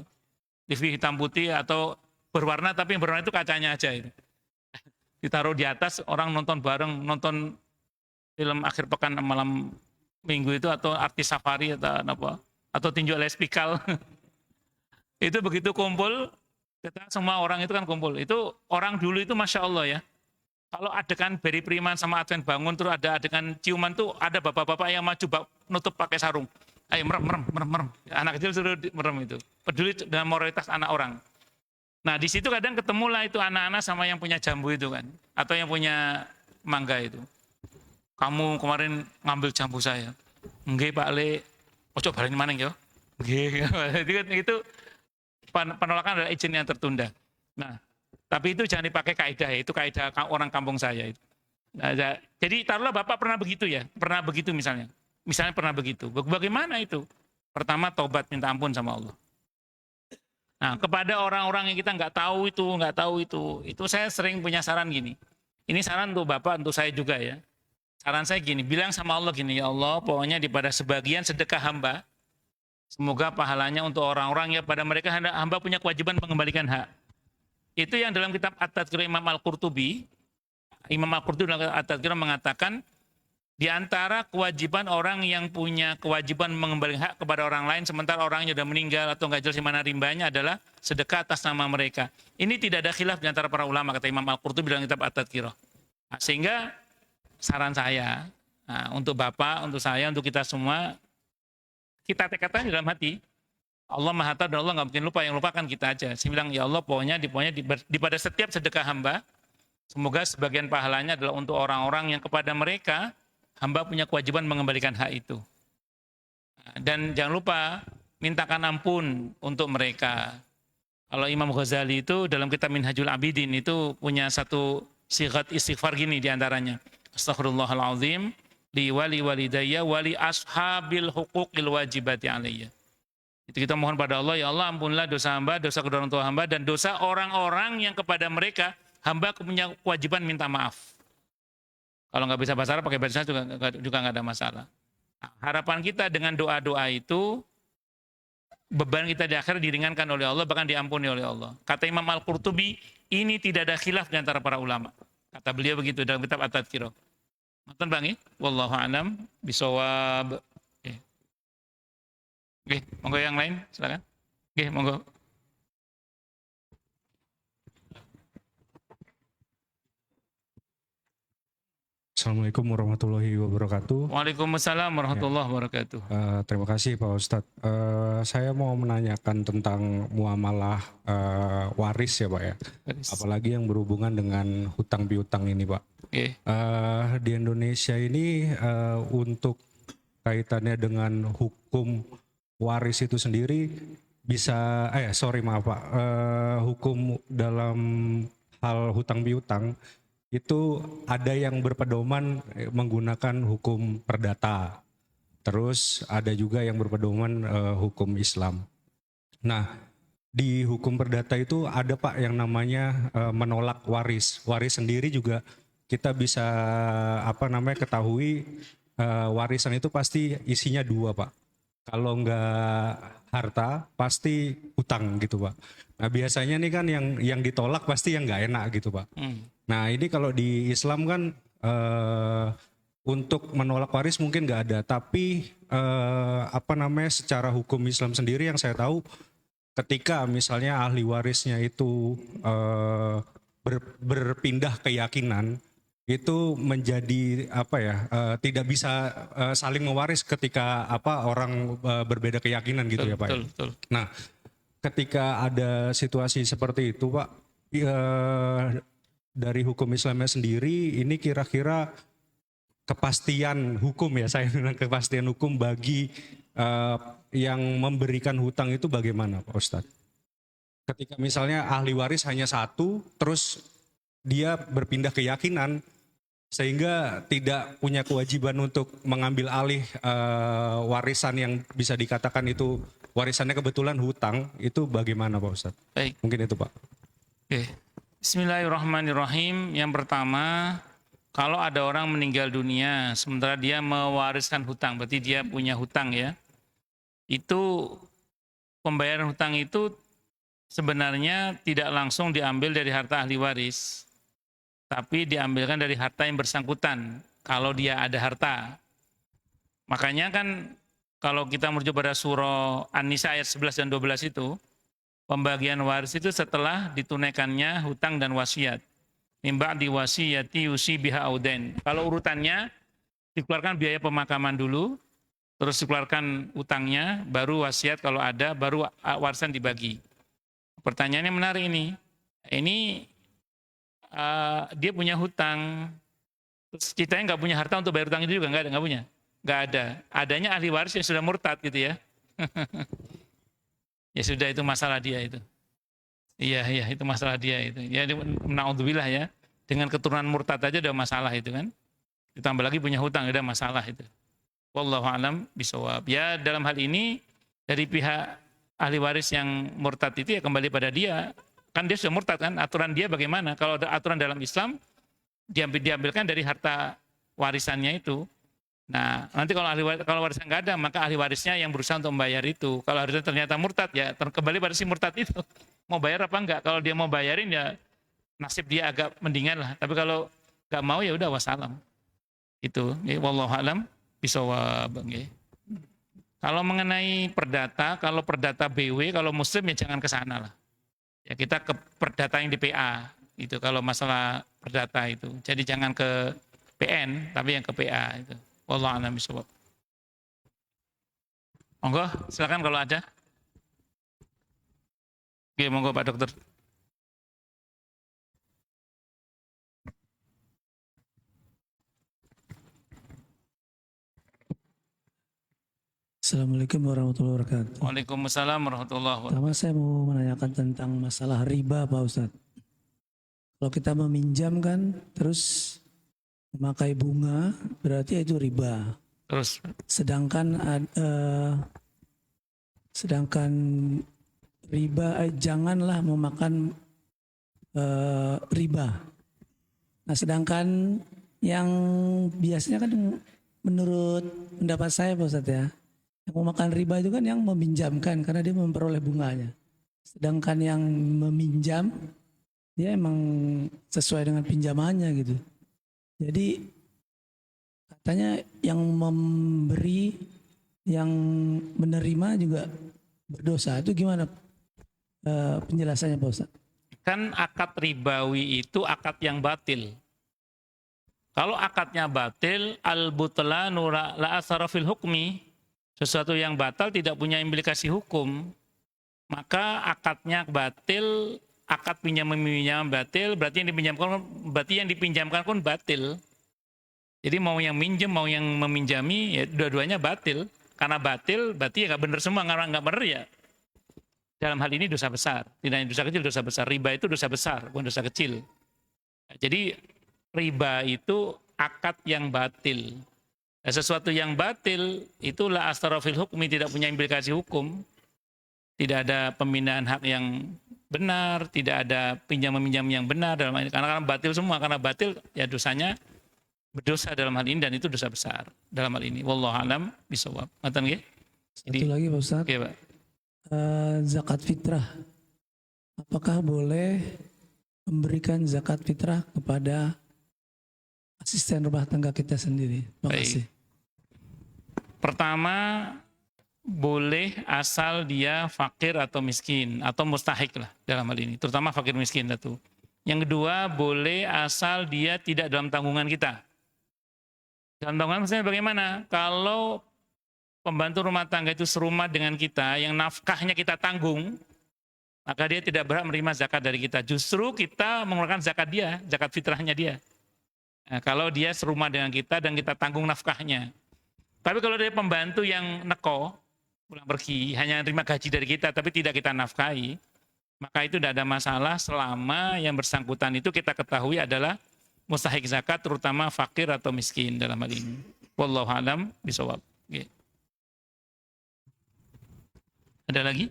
TV hitam putih atau berwarna tapi yang berwarna itu kacanya aja itu. Ditaruh di atas orang nonton bareng, nonton film akhir pekan malam minggu itu atau artis safari atau apa atau tinju lespikal. Itu begitu kumpul, kita semua orang itu kan kumpul. Itu orang dulu itu Masya Allah ya. Kalau adegan Beri Priman sama Advent Bangun terus ada adegan ciuman tuh ada bapak-bapak yang maju nutup pakai sarung. Ayo merem. Anak kecil suruh merem itu. Peduli dengan moralitas anak orang. Nah di situ kadang ketemulah itu anak-anak sama yang punya jambu itu kan, atau yang punya mangga itu. Kamu kemarin ngambil jambu saya, nggih Pak Le, ojo balen maneh yo, nggih. Itu penolakan adalah izin yang tertunda. Nah tapi itu jangan dipakai kaidah ya, itu kaidah orang kampung saya itu. Nah, jadi taruhlah Bapak pernah begitu ya, pernah begitu misalnya. Misalnya pernah begitu. Bagaimana itu? Pertama taubat, minta ampun sama Allah. Nah, kepada orang-orang yang kita nggak tahu itu saya sering punya saran gini. Ini saran untuk Bapak, untuk saya juga ya. Saran saya gini, bilang sama Allah gini, ya Allah, pokoknya pada sebagian sedekah hamba, semoga pahalanya untuk orang-orang ya pada mereka hamba punya kewajiban mengembalikan hak. Itu yang dalam kitab At-Tadhkirah Imam Al-Qurtubi dalam At-Tadhkirah mengatakan, di antara kewajiban orang yang punya kewajiban mengembalikan hak kepada orang lain sementara orangnya sudah meninggal atau nggak jelas di mana rimbanya adalah sedekah atas nama mereka. Ini tidak ada khilaf di antara para ulama, kata Imam Al-Qurtubi dalam kitab At-Tadhkirah. Nah, sehingga saran saya, untuk Bapak, untuk saya, untuk kita semua, kita tekadkan dalam hati. Allah Maha Tahu dan Allah nggak mungkin lupa, yang lupakan kita aja. Saya bilang, ya Allah, pokoknya di pada setiap sedekah hamba, semoga sebagian pahalanya adalah untuk orang-orang yang kepada mereka hamba punya kewajiban mengembalikan hak itu. Dan jangan lupa mintakan ampun untuk mereka. Kalau Imam Ghazali itu dalam kitab Minhajul Abidin itu punya satu sighat istighfar gini diantaranya. Astaghfirullahaladzim li wali walidayya wali ashabil huquqil wajibati alayya. Itu kita mohon pada Allah, ya Allah ampunlah dosa hamba, dosa kedua orang tua hamba, dan dosa orang-orang yang kepada mereka hamba punya kewajiban minta maaf. Kalau nggak bisa bahasa Arab pakai bahasa juga nggak ada masalah. Nah, harapan kita dengan doa-doa itu beban kita di akhir diringankan oleh Allah, bahkan diampuni oleh Allah. Kata Imam Al-Qurtubi, ini tidak ada khilaf di antara para ulama. Kata beliau begitu dalam kitab At-Tadhkirah. Nonton Bang, wallahu a'lam bisawab. Oke, monggo yang lain, silakan. Oke, monggo. Assalamualaikum warahmatullahi wabarakatuh. Waalaikumsalam warahmatullahi wabarakatuh. Terima kasih Pak Ustadz. Saya mau menanyakan tentang muamalah waris ya Pak ya. Apalagi yang berhubungan dengan hutang piutang ini Pak. Di Indonesia ini untuk kaitannya dengan hukum waris itu sendiri bisa, hukum dalam hal hutang piutang itu ada yang berpedoman menggunakan hukum perdata. Terus ada juga yang berpedoman hukum Islam. Nah, di hukum perdata itu ada Pak yang namanya menolak waris. Waris sendiri juga kita bisa ketahui warisan itu pasti isinya dua Pak. Kalau enggak harta pasti hutang gitu Pak. Nah biasanya nih kan yang ditolak pasti yang nggak enak gitu Pak. Nah ini kalau di Islam kan untuk menolak waris mungkin nggak ada, tapi secara hukum Islam sendiri yang saya tahu, ketika misalnya ahli warisnya itu berpindah keyakinan, itu menjadi tidak bisa saling mewaris ketika orang berbeda keyakinan gitu ya Pak. Betul. Nah ketika ada situasi seperti itu Pak, dari hukum Islamnya sendiri ini kira-kira kepastian hukum ya, saya bilang kepastian hukum bagi yang memberikan hutang itu bagaimana Pak Ustadz? Ketika misalnya ahli waris hanya satu, terus dia berpindah keyakinan sehingga tidak punya kewajiban untuk mengambil alih warisan yang bisa dikatakan itu warisannya kebetulan hutang, itu bagaimana Pak Ustadz? Baik. Mungkin itu Pak. Oke. Bismillahirrahmanirrahim. Yang pertama, kalau ada orang meninggal dunia sementara dia mewariskan hutang, berarti dia punya hutang ya. Itu pembayaran hutang itu sebenarnya tidak langsung diambil dari harta ahli waris, tapi diambilkan dari harta yang bersangkutan kalau dia ada harta. Makanya kan kalau kita merujuk pada surah An-Nisa ayat 11 dan 12 itu, pembagian waris itu setelah ditunaikannya hutang dan wasiat. Min ba'di wasiyati yusi biha auden. Kalau urutannya dikeluarkan biaya pemakaman dulu, terus dikeluarkan utangnya, baru wasiat kalau ada, baru warisan dibagi. Pertanyaannya menarik ini. Ini dia punya hutang, terus kita nggak punya harta untuk bayar hutang itu juga nggak punya. Nggak ada. Adanya ahli waris yang sudah murtad gitu ya. Ya sudah, itu masalah dia itu. Iya itu masalah dia itu. Ya naudzubillah ya. Dengan keturunan murtad aja udah masalah itu kan. Ditambah lagi punya hutang udah masalah itu. Wallahu alam bisawab. Ya, dalam hal ini dari pihak ahli waris yang murtad itu ya kembali pada dia. Kan dia sudah murtad kan, aturan dia bagaimana? Kalau ada aturan dalam Islam diambilkan dari harta warisannya itu. Nah, nanti kalau warisan nggak ada, maka ahli warisnya yang berusaha untuk membayar itu. Kalau warisnya ternyata murtad, ya kembali pada si murtad itu. Mau bayar apa enggak? Kalau dia mau bayarin ya nasib dia agak mendingan lah. Tapi kalau nggak mau ya udah wassalam. Itu, ya, wallahu alam bisawab. Ya. Kalau mengenai perdata, kalau perdata BW, kalau muslim ya jangan ke sana lah. Ya kita ke perdata yang di PA. Itu kalau masalah perdata itu. Jadi jangan ke PN, tapi yang ke PA itu. Wallahu a'lam bishawab. Monggo, silakan kalau ada. Oke, monggo Pak Dokter. Assalamualaikum warahmatullahi wabarakatuh. Waalaikumsalam warahmatullahi wabarakatuh. Pertama saya mau menanyakan tentang masalah riba Pak Ustadz. Kalau kita meminjam kan terus memakai bunga berarti itu riba. Terus Sedangkan riba janganlah memakan riba. Nah sedangkan yang biasanya kan menurut pendapat saya Pak Ustadz ya, yang memakan riba itu kan yang meminjamkan karena dia memperoleh bunganya. Sedangkan yang meminjam dia emang sesuai dengan pinjamannya gitu. Jadi katanya yang memberi, yang menerima juga berdosa. Itu gimana penjelasannya Pak Ustaz? kan akad ribawi itu akad yang batil. Kalau akadnya batil, al-butlanu la asara fil hukmi, sesuatu yang batal tidak punya implikasi hukum, maka akadnya batil, akad pinjam-meminjam batil, berarti yang dipinjamkan pun batil. Jadi mau yang minjem, mau yang meminjami, ya dua-duanya batil. Karena batil, berarti ya nggak benar semua, karena nggak benar ya. Dalam hal ini dosa besar, tidak dosa kecil, dosa besar. Riba itu dosa besar, bukan dosa kecil. Jadi riba itu akad yang batil. Nah, sesuatu yang batil itulah astarofil hukmi, tidak punya implikasi hukum. Tidak ada pemindahan hak yang benar, tidak ada pinjam-meminjam yang benar dalam hal ini. Karena batil semua, karena batil ya dosanya berdosa dalam hal ini, dan itu dosa besar dalam hal ini. Wallahu alam bisawab. Ngaten nggih? Satu lagi Pak Ustaz. Oke, Pak. Zakat fitrah. Apakah boleh memberikan zakat fitrah kepada asisten rumah tangga kita sendiri? Terima kasih. Pertama, boleh asal dia fakir atau miskin atau mustahik lah dalam hal ini, terutama fakir miskin itu. Yang kedua, boleh asal dia tidak dalam tanggungan kita. Dalam tanggungan maksudnya bagaimana? Kalau pembantu rumah tangga itu serumah dengan kita, yang nafkahnya kita tanggung, maka dia tidak berhak menerima zakat dari kita. Justru kita mengeluarkan zakat dia, zakat fitrahnya dia. Nah, kalau dia serumah dengan kita dan kita tanggung nafkahnya. Tapi kalau dia pembantu yang neko, pulang pergi, hanya terima gaji dari kita, tapi tidak kita nafkahi, maka itu tidak ada masalah selama yang bersangkutan itu kita ketahui adalah mustahik zakat, terutama fakir atau miskin dalam hal ini. Wallahu alam bisawab. Okay. Ada lagi?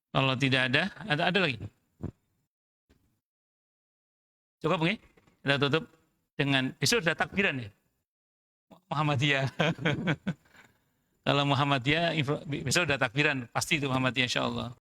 Kalau tidak ada lagi? Cukup nggih? Kita tutup dengan besok sudah takbiran ya? Muhammadiyah. Kalau Muhammadiyah besok sudah takbiran, pasti itu Muhammadiyah insyaallah.